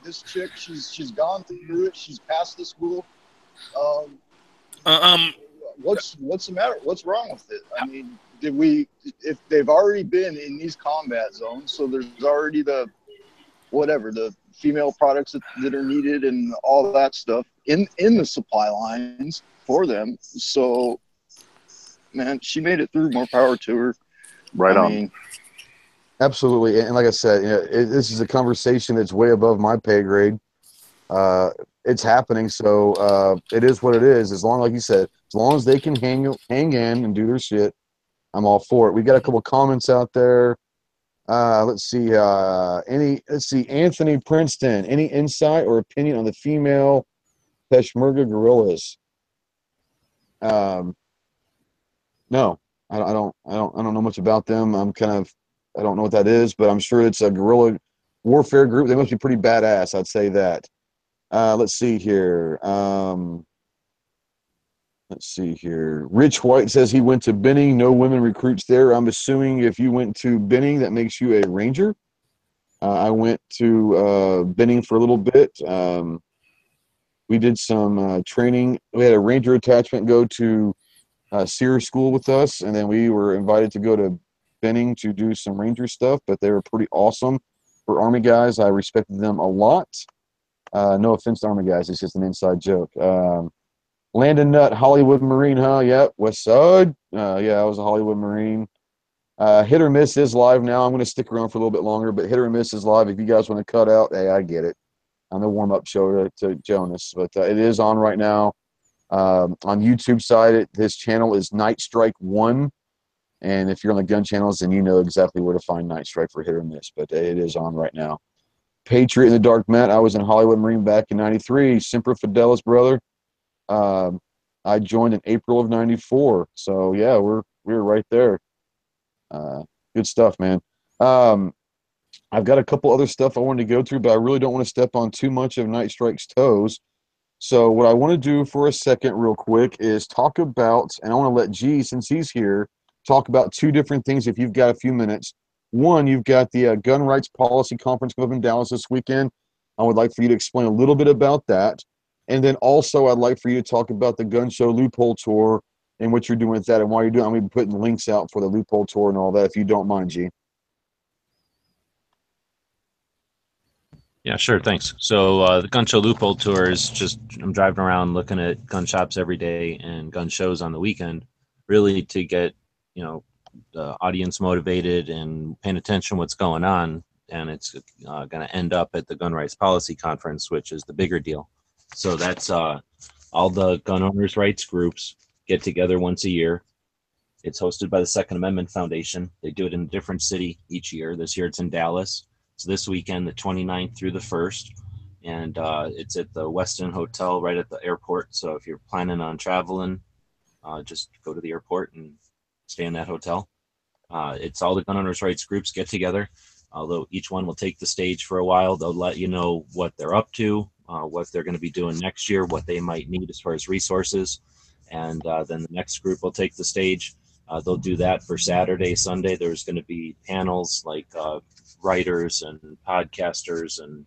this chick, she's gone through it. She's passed the school. What's the matter? What's wrong with it? I mean, if they've already been in these combat zones, so there's already the female products that are needed and all that stuff in the supply lines for them. So, man, she made it through. More power to her. Right on. Absolutely. And like I said, this is a conversation that's way above my pay grade. It's happening, so it is what it is. As long, like you said, as long as they can hang in and do their shit, I'm all for it. We got a couple comments out there. Let's see. Anthony Princeton. Any insight or opinion on the female Peshmerga guerrillas? No, I don't know much about them. I don't know what that is, but I'm sure it's a guerrilla warfare group. They must be pretty badass. I'd say that. Let's see here. Rich White says he went to Benning. No women recruits there. I'm assuming if you went to Benning, that makes you a ranger. I went to Benning for a little bit. We did some training. We had a ranger attachment go to Sears School with us, and then we were invited to go to Benning to do some ranger stuff, but they were pretty awesome for Army guys. I respected them a lot. No offense to Army guys, it's just an inside joke. Landon Nutt, Hollywood Marine, huh? Yep, West Side. Yeah, I was a Hollywood Marine. Hit or Miss is live now. I'm going to stick around for a little bit longer, but Hit or Miss is live. If you guys want to cut out, hey, I get it. On the warm-up show to Jonas, but it is on right now. On YouTube side, his channel is Night Strike 1. And if you're on the gun channels, then you know exactly where to find Night Strike for Hit or Miss, but it is on right now. Patriot in the Dark, Matt. I was in Hollywood Marine back in '93. Semper Fidelis, brother. I joined in April of '94. So yeah, we're right there. Good stuff, man. I've got a couple other stuff I wanted to go through, but I really don't want to step on too much of Night Strike's toes. So what I want to do for a second real quick is talk about, and I want to let G, since he's here, talk about two different things if you've got a few minutes. One, you've got the Gun Rights Policy Conference coming up in Dallas this weekend. I would like for you to explain a little bit about that. And then also I'd like for you to talk about the Gun Show Loophole Tour and what you're doing with that and why you're doing it. I'm going to be putting links out for the Loophole Tour and all that, if you don't mind, G. Yeah, sure. Thanks. So the Gun Show Loophole Tour is just, I'm driving around looking at gun shops every day and gun shows on the weekend, really to get, the audience motivated and paying attention to what's going on. And it's going to end up at the Gun Rights Policy Conference, which is the bigger deal. So that's all the gun owners' rights groups get together once a year. It's hosted by the Second Amendment Foundation. They do it in a different city each year. This year it's in Dallas. So this weekend, the 29th through the 1st, and it's at the Westin Hotel right at the airport. So if you're planning on traveling, just go to the airport and stay in that hotel. It's all the gun owners' rights groups get together, although each one will take the stage for a while. They'll let you know what they're up to, what they're going to be doing next year, what they might need as far as resources. And then the next group will take the stage. They'll do that for Saturday, Sunday. There's going to be panels like writers and podcasters and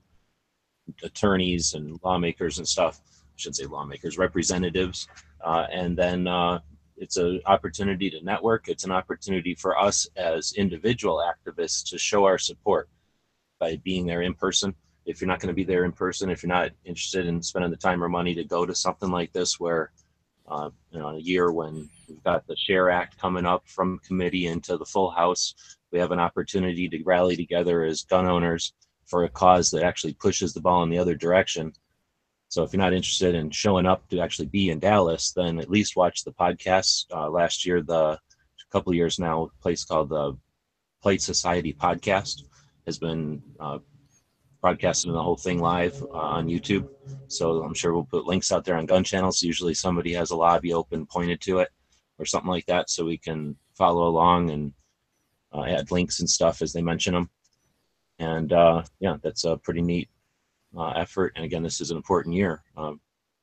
attorneys and lawmakers and stuff. I shouldn't say lawmakers, representatives. And then it's an opportunity to network. It's an opportunity for us as individual activists to show our support by being there in person. If you're not going to be there in person, if you're not interested in spending the time or money to go to something like this where in a year when we've got the SHARE Act coming up from committee into the full House, we have an opportunity to rally together as gun owners for a cause that actually pushes the ball in the other direction. So if you're not interested in showing up to actually be in Dallas, then at least watch the podcasts. Last year, a couple of years now, a place called the Plate Society Podcast has been broadcasting the whole thing live on YouTube. So I'm sure we'll put links out there on GunChannels. Usually somebody has a lobby open pointed to it or something like that, so we can follow along and add links and stuff as they mention them. And yeah, that's a pretty neat effort. And again, this is an important year.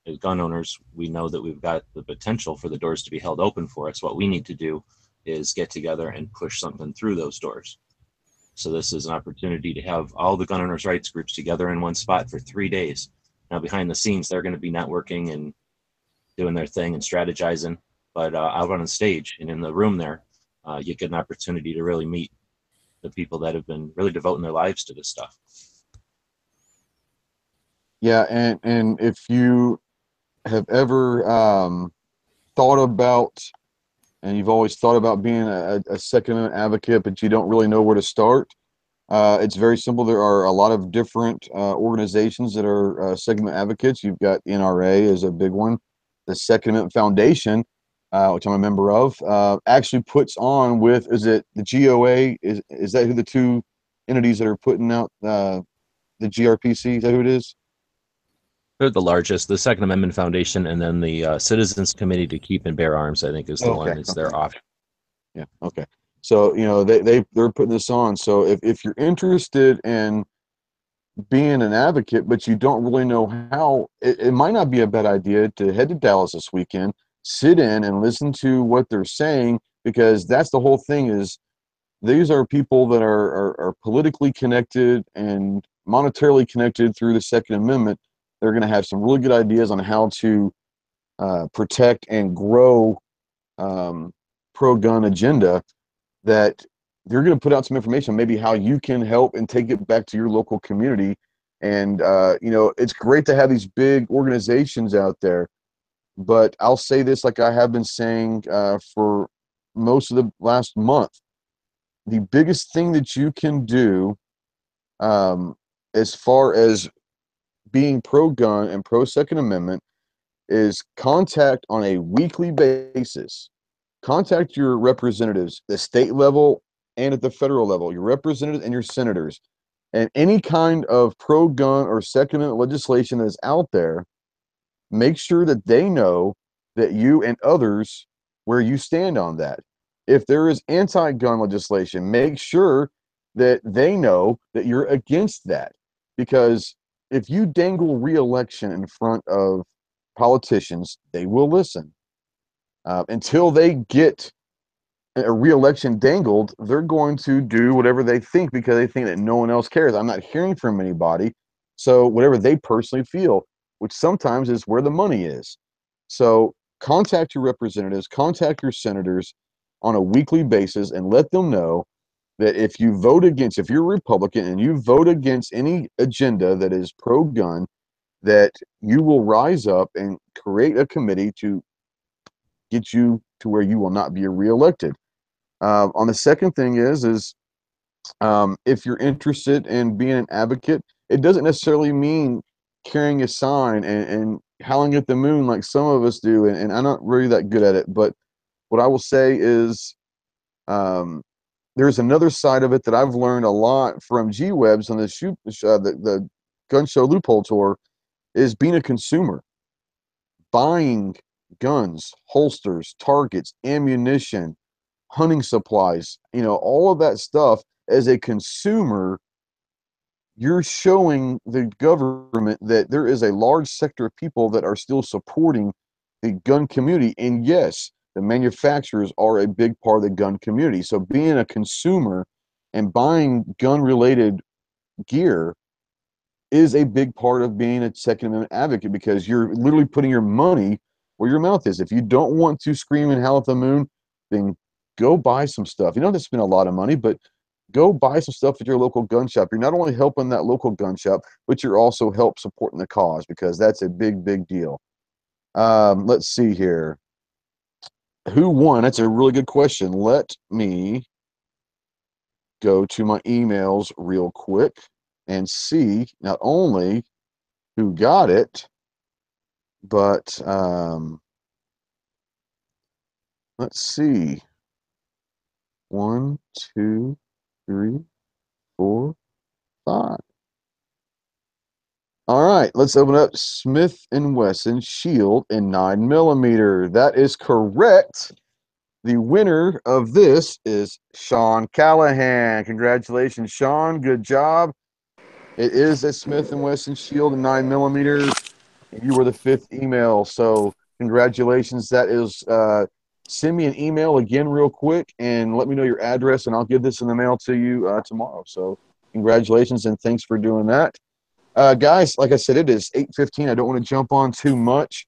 As gun owners, we know that we've got the potential for the doors to be held open for us. What we need to do is get together and push something through those doors. So this is an opportunity to have all the gun owners' rights groups together in one spot for 3 days. Now, behind the scenes, they're going to be networking and doing their thing and strategizing. But out on the stage and in the room there, you get an opportunity to really meet the people that have been really devoting their lives to this stuff. Yeah, and if you have ever thought about, and you've always thought about being a Second Amendment advocate, but you don't really know where to start, it's very simple. There are a lot of different organizations that are Second Amendment advocates. You've got NRA is a big one. The Second Amendment Foundation, which I'm a member of, actually puts on with, is it the GOA? Is that who the two entities that are putting out the GRPC? Is that who it is? They're the largest, the Second Amendment Foundation, and then the Citizens Committee to Keep and Bear Arms, I think, is the one that's their off. Yeah, okay. So, they're putting this on. So if you're interested in being an advocate, but you don't really know how, it might not be a bad idea to head to Dallas this weekend, sit in and listen to what they're saying, because that's the whole thing. Is these are people that are politically connected and monetarily connected through the Second Amendment. They're going to have some really good ideas on how to protect and grow pro-gun agenda, that they're going to put out some information, maybe how you can help and take it back to your local community And it's great to have these big organizations out there, but I'll say this, like I have been saying for most of the last month: the biggest thing that you can do, as far as being pro-gun and pro-Second Amendment, is contact on a weekly basis. Contact your representatives, the state level and at the federal level, your representatives and your senators, and any kind of pro-gun or Second Amendment legislation that is out there. Make sure that they know that you and others, where you stand on that. If there is anti-gun legislation, make sure that they know that you're against that. Because if you dangle re-election in front of politicians, they will listen. Until they get a re-election dangled, they're going to do whatever they think, because they think that no one else cares. I'm not hearing from anybody, so whatever they personally feel, which sometimes is where the money is. So contact your representatives, contact your senators on a weekly basis, and let them know that if you vote against, if you're a Republican and you vote against any agenda that is pro-gun, that you will rise up and create a committee to get you to where you will not be reelected. On the second thing is if you're interested in being an advocate, it doesn't necessarily mean carrying a sign and howling at the moon like some of us do, and I'm not really that good at it. But what I will say is, there's another side of it that I've learned a lot from G-Webs on the gun show loophole tour, is being a consumer, buying guns, holsters, targets, ammunition, hunting supplies, all of that stuff. As a consumer, you're showing the government that there is a large sector of people that are still supporting the gun community. And yes, the manufacturers are a big part of the gun community. So being a consumer and buying gun related gear is a big part of being a Second Amendment advocate, because you're literally putting your money where your mouth is. If you don't want to scream and howl at the moon, then go buy some stuff. You don't have to spend a lot of money, but go buy some stuff at your local gun shop. You're not only helping that local gun shop, but you're also help supporting the cause, because that's a big, big deal. Let's see here. Who won? That's a really good question. Let me go to my emails real quick and see not only who got it, but let's see. 1, 2, 3, 4, 5. All right, let's open up Smith & Wesson Shield in 9mm. That is correct. The winner of this is Sean Callahan. Congratulations, Sean. Good job. It is a Smith & Wesson Shield in 9mm. And you were the 5th email, so congratulations. That is, send me an email again real quick and let me know your address, and I'll give this in the mail to you tomorrow. So congratulations, and thanks for doing that. Guys, like I said, it is 8:15. I don't want to jump on too much.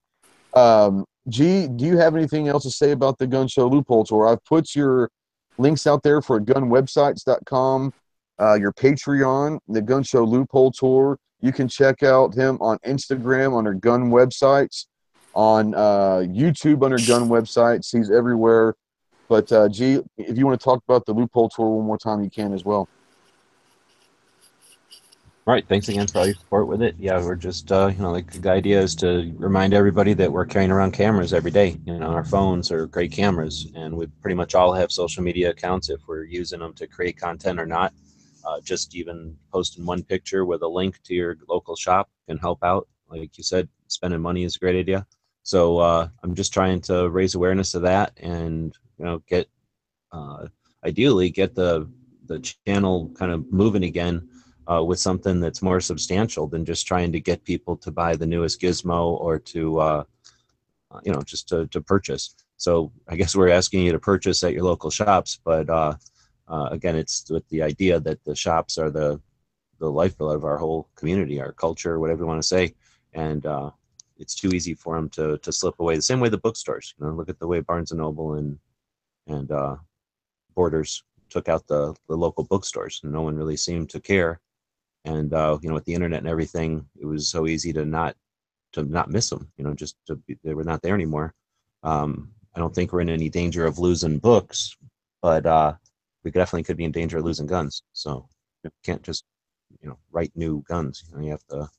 G, do you have anything else to say about the Gun Show Loophole Tour? I've put your links out there for gunwebsites.com, your Patreon, the Gun Show Loophole Tour. You can check out him on Instagram under Gun Websites, on YouTube under Gun Websites. He's everywhere. But G, if you want to talk about the Loophole Tour one more time, you can as well. All right, thanks again for all your support with it. Yeah, we're just, like the idea is to remind everybody that we're carrying around cameras every day. Our phones are great cameras, and we pretty much all have social media accounts if we're using them to create content or not. Just even posting one picture with a link to your local shop can help out. Like you said, spending money is a great idea. So I'm just trying to raise awareness of that, and get ideally get the channel kind of moving again. With something that's more substantial than just trying to get people to buy the newest gizmo or to, just to purchase. So I guess we're asking you to purchase at your local shops, but again, it's with the idea that the shops are the lifeblood of our whole community, our culture, whatever you want to say, and it's too easy for them to slip away. The same way the bookstores. Look at the way Barnes and Noble and Borders took out the local bookstores, and no one really seemed to care. And with the internet and everything, it was so easy to not miss them. They were not there anymore. I don't think we're in any danger of losing books, but we definitely could be in danger of losing guns. So you can't just write new guns. You have to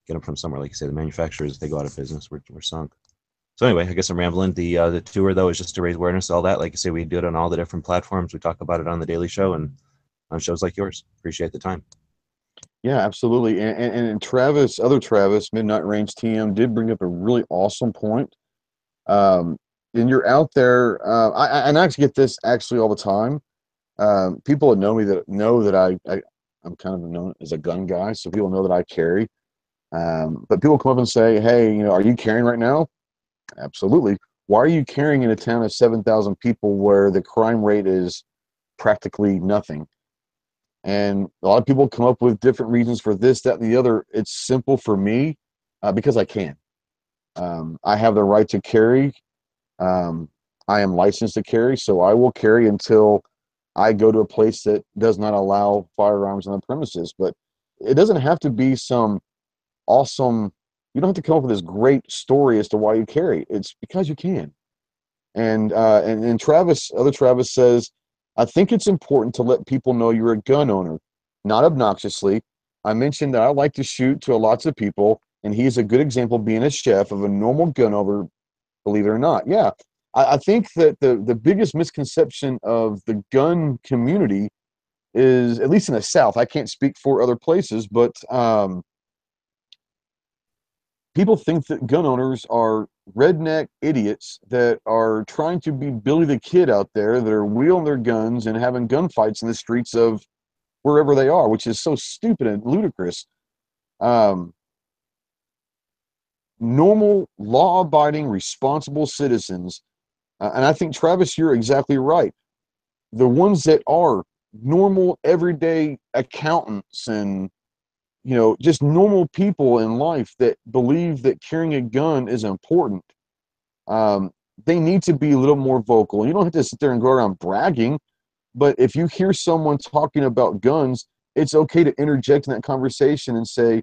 get them from somewhere. Like you say, the manufacturers, if they go out of business, we're sunk. So anyway, I guess I'm rambling. The tour though is just to raise awareness, all that. Like I say, we do it on all the different platforms. We talk about it on the Daily Show and on shows like yours. Appreciate the time. Yeah, absolutely. And Travis, Midnight Range TM, did bring up a really awesome point. And you're out there. I actually get this actually all the time. People that know me that know that I'm kind of known as a gun guy, so people know that I carry. But people come up and say, "Hey, are you carrying right now?" Absolutely. Why are you carrying in a town of 7,000 people where the crime rate is practically nothing? And a lot of people come up with different reasons for this, that, and the other. It's simple for me because I can. I have the right to carry. Um, I am licensed to carry, so I will carry until I go to a place that does not allow firearms on the premises. But it doesn't have to be some awesome. You don't have to come up with this great story as to why you carry. It's because you can. And other Travis says, I think it's important to let people know you're a gun owner, not obnoxiously. I mentioned that I like to shoot to lots of people, and he's a good example being a chef of a normal gun owner, believe it or not. Yeah. I think that the biggest misconception of the gun community is, at least in the South, I can't speak for other places, but people think that gun owners are redneck idiots that are trying to be Billy the Kid out there, that are wheeling their guns and having gunfights in the streets of wherever they are, which is so stupid and ludicrous. Um, Normal, law-abiding, responsible citizens, and I think, Travis, you're exactly right. The ones that are normal, everyday accountants and just normal people in life that believe that carrying a gun is important. Um, they need to be a little more vocal. You don't have to sit there and go around bragging, but if you hear someone talking about guns, it's okay to interject in that conversation and say,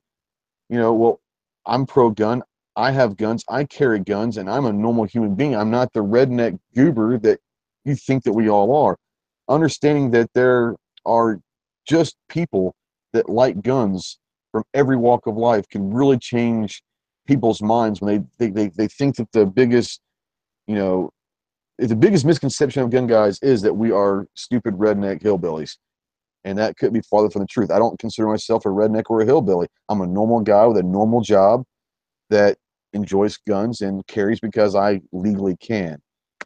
well, I'm pro-gun. I have guns. I carry guns, and I'm a normal human being. I'm not the redneck goober that you think that we all are. Understanding that there are just people that like guns from every walk of life can really change people's minds when they think that you know, the biggest misconception of gun guys is that we are stupid redneck hillbillies. And that could be farther from the truth. I don't consider myself a redneck or a hillbilly. I'm a normal guy with a normal job that enjoys guns and carries because I legally can.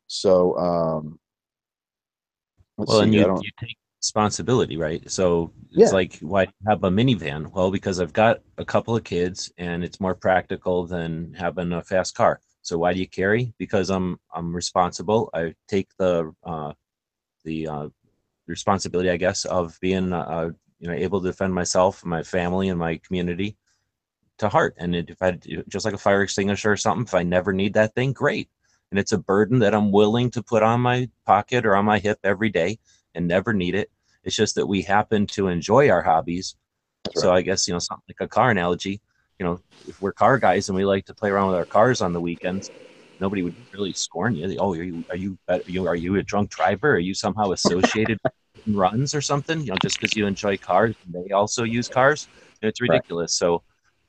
So let's Well, see and here. you take responsibility, right? So it's Yeah, like, why have a minivan? Well, because I've got a couple of kids and it's more practical than having a fast car. So why do you carry? Because I'm responsible. I take the responsibility, I guess, of being able to defend myself, my family, and my community to heart. And if I, just like a fire extinguisher or something, if I never need that thing, great. And it's a burden that I'm willing to put on my pocket or on my hip every day and never need it. It's just that we happen to enjoy our hobbies. that's So right. I guess, something like a car analogy, if we're car guys and we like to play around with our cars on the weekends, nobody would really scorn you. Oh, are you a drunk driver? Are you somehow associated with runs or something? Just because you enjoy cars, they also use cars. It's Right. ridiculous. So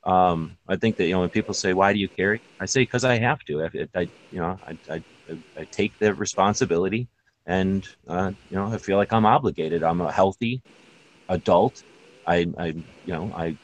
I think that when people say, "Why do you carry?" I say, "Because I have to. I take the responsibility, and I feel like I'm obligated. I'm a healthy adult. I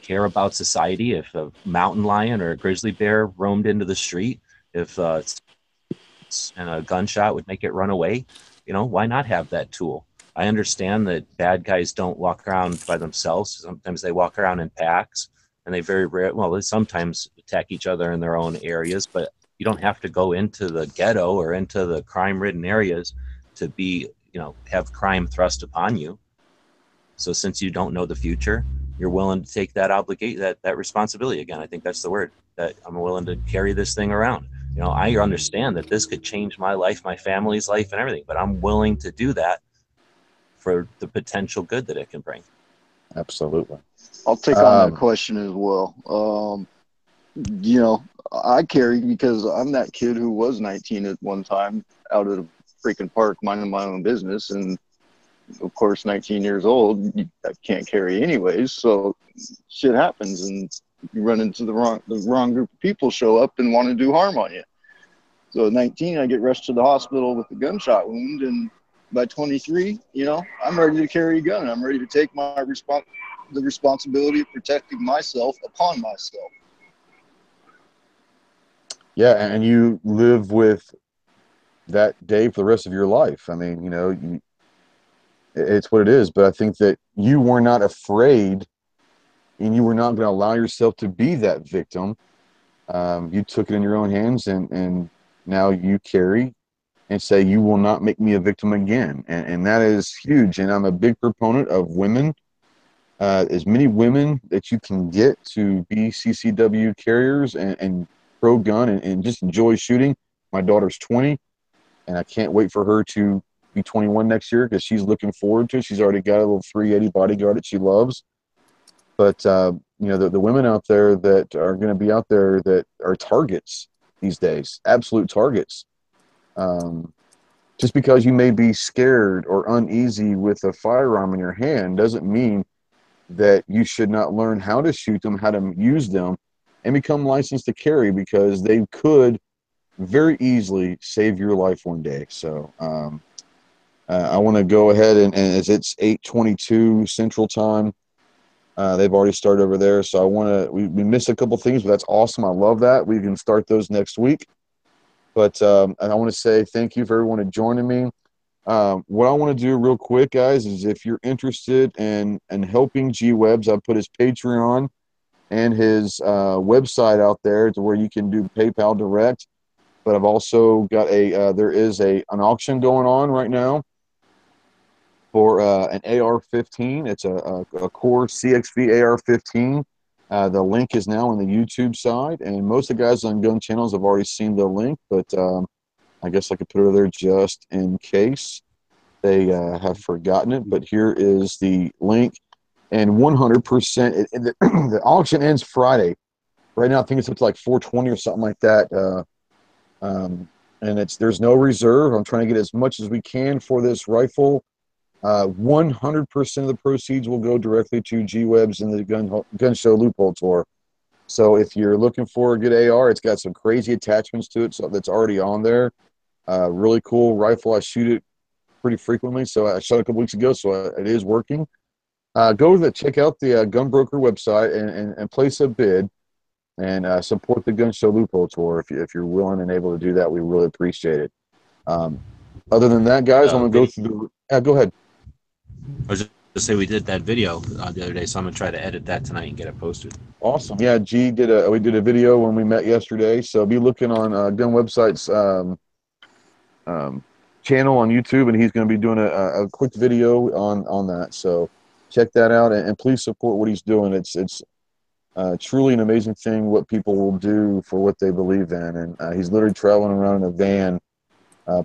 care about society. If a mountain lion or a grizzly bear roamed into the street, if and a gunshot would make it run away, why not have that tool? I understand that bad guys don't walk around by themselves. Sometimes they walk around in packs, and they they sometimes attack each other in their own areas, but you don't have to go into the ghetto or into the crime-ridden areas to be, have crime thrust upon you. So since you don't know the future, you're willing to take that responsibility. Again, I think that's the word, that I'm willing to carry this thing around. I understand that this could change my life, my family's life, and everything, but I'm willing to do that for the potential good that it can bring. Absolutely. I'll take on that question as well. You know, I carry because I'm that kid who was 19 at one time out at a freaking park minding my own business. And of course, 19 years old, I can't carry anyways. So shit happens and you run into the wrong group of people show up and want to do harm on you. So at 19, I get rushed to the hospital with a gunshot wound. And by 23, you know, I'm ready to carry a gun. I'm ready to take the responsibility of protecting myself upon myself. Yeah, and you live with that day for the rest of your life. I mean, you know, it's what it is. But I think that you were not afraid, and you were not going to allow yourself to be that victim. You took it in your own hands, and now you carry and say, you will not make me a victim again. And that is huge. And I'm a big proponent of women, as many women that you can get to be CCW carriers and pro gun and just enjoy shooting. My daughter's 20, and I can't wait for her to be 21 next year because she's looking forward to it. She's already got a little 380 bodyguard that she loves. But, you know, the women out there that are going to be out there that are targets these days, absolute targets. Just because you may be scared or uneasy with a firearm in your hand doesn't mean that you should not learn how to shoot them, how to use them, and become licensed to carry, because they could very easily save your life one day. So I want to go ahead and as it's 8:22 Central Time, they've already started over there. So I want to, we missed a couple things, but that's awesome. I love that. We can start those next week. But and I want to say thank you for everyone joining me. What I want to do real quick, guys, is if you're interested in helping G-Webs, I put his Patreon and his website out there to where you can do PayPal direct. But I've also got there is an auction going on right now for an AR-15. It's a Core CXV AR-15. The link is now on the YouTube side, and most of the guys on Gun Channels have already seen the link, but I guess I could put it there just in case they have forgotten it. But here is the link, and 100%. The auction ends Friday. Right now, I think it's up to like 420 or something like that. And there's no reserve. I'm trying to get as much as we can for this rifle. 100% of the proceeds will go directly to G-Webs and the gun show loophole tour. So if you're looking for a good AR, it's got some crazy attachments to it, so that's already on there. Really cool rifle. I shoot it pretty frequently, so I shot it a couple weeks ago, so it is working. Check out the Gun Broker website and place a bid and support the gun show loophole tour if you're willing and able to do that. We really appreciate it. Other than that, guys, I'm gonna go through the. Go ahead. I was just to say we did that video the other day, so I'm gonna try to edit that tonight and get it posted. Awesome. Yeah, we did a video when we met yesterday, so be looking on Gun Website's channel on YouTube, and he's going to be doing a quick video on that. So check that out, and please support what he's doing. It's truly an amazing thing what people will do for what they believe in, and he's literally traveling around in a van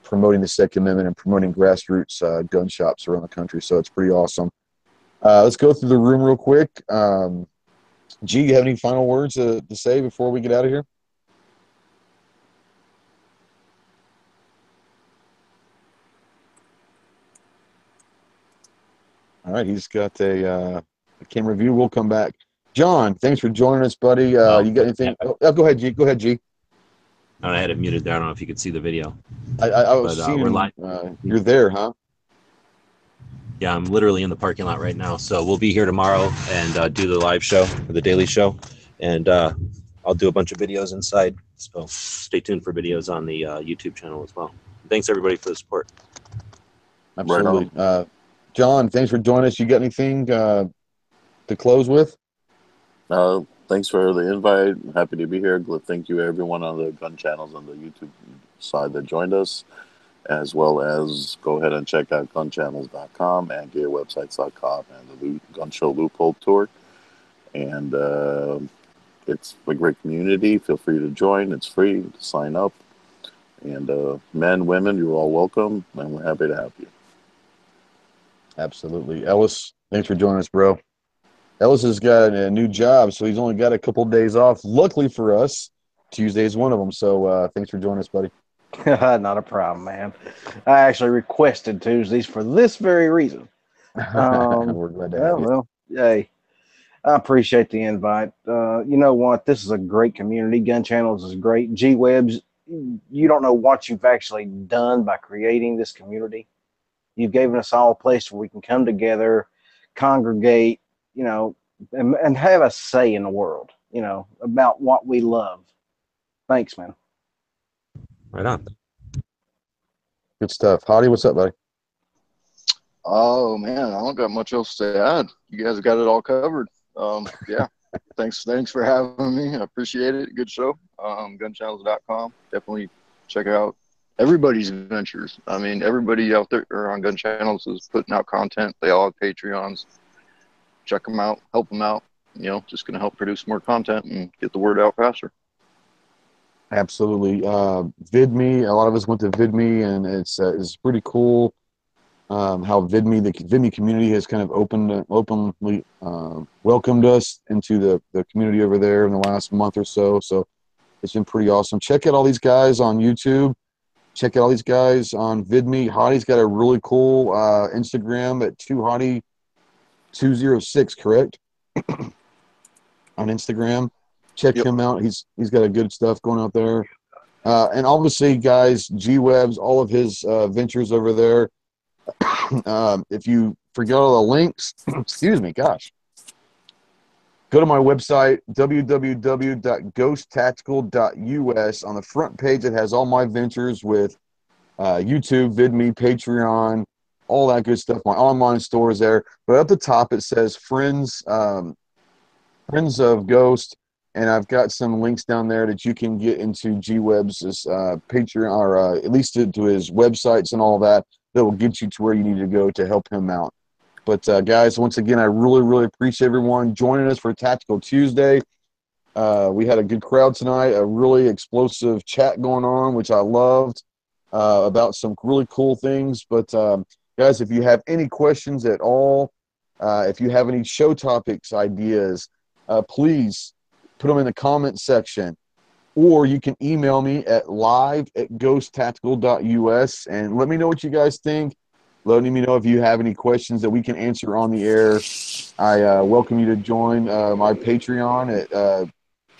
promoting the Second Amendment and promoting grassroots gun shops around the country. So it's pretty awesome. Let's go through the room real quick. G, you have any final words to say before we get out of here? All right, he's got a camera view. We'll come back. John, thanks for joining us, buddy. You got anything? Go ahead, G. Go ahead, G. I had it muted there. I don't know if you could see the video. I was seeing we're live. You're there, huh? Yeah, I'm literally in the parking lot right now. So we'll be here tomorrow and do the live show for the daily show. And I'll do a bunch of videos inside. So stay tuned for videos on the YouTube channel as well. Thanks, everybody, for the support. Absolutely. Right, John, thanks for joining us. You got anything to close with? Thanks for the invite. Happy to be here. Thank you, everyone on the Gun Channels on the YouTube side that joined us, as well as go ahead and check out GunChannels.com and GearWebsites.com and the Gun Show Loophole Tour. And it's a great community. Feel free to join. It's free to sign up. And men, women, you're all welcome, and we're happy to have you. Absolutely. Ellis, thanks for joining us, bro. Ellis has got a new job, so he's only got a couple days off. Luckily for us, Tuesday is one of them. So thanks for joining us, buddy. Not a problem, man. I actually requested Tuesdays for this very reason. We're glad to have you. Well, hey, I appreciate the invite. You know what? This is a great community. Gun Channels is great. G Webs, you don't know what you've actually done by creating this community. You've given us all a place where we can come together, congregate, you know, and have a say in the world, you know, about what we love. Thanks, man. Right on. Good stuff. Hottie, what's up, buddy? Oh man, I don't got much else to add. You guys got it all covered. Yeah. Thanks for having me. I appreciate it. Good show. GunChannels.com. Definitely check out everybody's ventures. I mean, everybody out there on Gun Channels is putting out content. They all have Patreons. Check them out. Help them out. You know, just going to help produce more content and get the word out faster. Absolutely. VidMe, a lot of us went to VidMe, and it's pretty cool how VidMe, the VidMe community has kind of openly welcomed us into the community over there in the last month or so. So it's been pretty awesome. Check out all these guys on YouTube. Check out all these guys on VidMe. Hottie's got a really cool Instagram at 2Hottie206, correct? On Instagram. Check him out. He's got a good stuff going out there. And obviously, guys, G-Webs, all of his ventures over there. If you forget all the links, excuse me, gosh. Go to my website, www.ghosttactical.us. On the front page, it has all my ventures with YouTube, VidMe, Patreon, all that good stuff. My online store is there. But at the top, it says Friends of Ghost. And I've got some links down there that you can get into G-Web's Patreon, or at least to his websites and all that will get you to where you need to go to help him out. But, guys, once again, I really, really appreciate everyone joining us for Tactical Tuesday. We had a good crowd tonight, a really explosive chat going on, which I loved, about some really cool things. But, guys, if you have any questions at all, if you have any show topics, ideas, please put them in the comment section, or you can email me at live@ghosttactical.us and let me know what you guys think. Let me know if you have any questions that we can answer on the air. I welcome you to join my Patreon at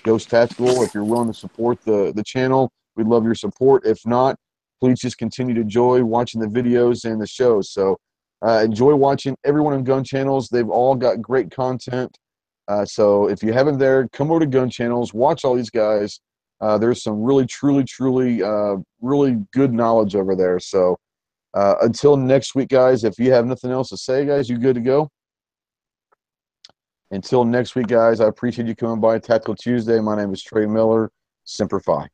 Ghost Tactical. If you're willing to support the channel, we'd love your support. If not, please just continue to enjoy watching the videos and the shows. So enjoy watching everyone on Gun Channels. They've all got great content. So if you haven't there, come over to Gun Channels, watch all these guys. There's some really, truly, really good knowledge over there. So until next week, guys, if you have nothing else to say, guys, you good to go? Until next week, guys, I appreciate you coming by Tactical Tuesday. My name is Trey Miller. Semper Fi.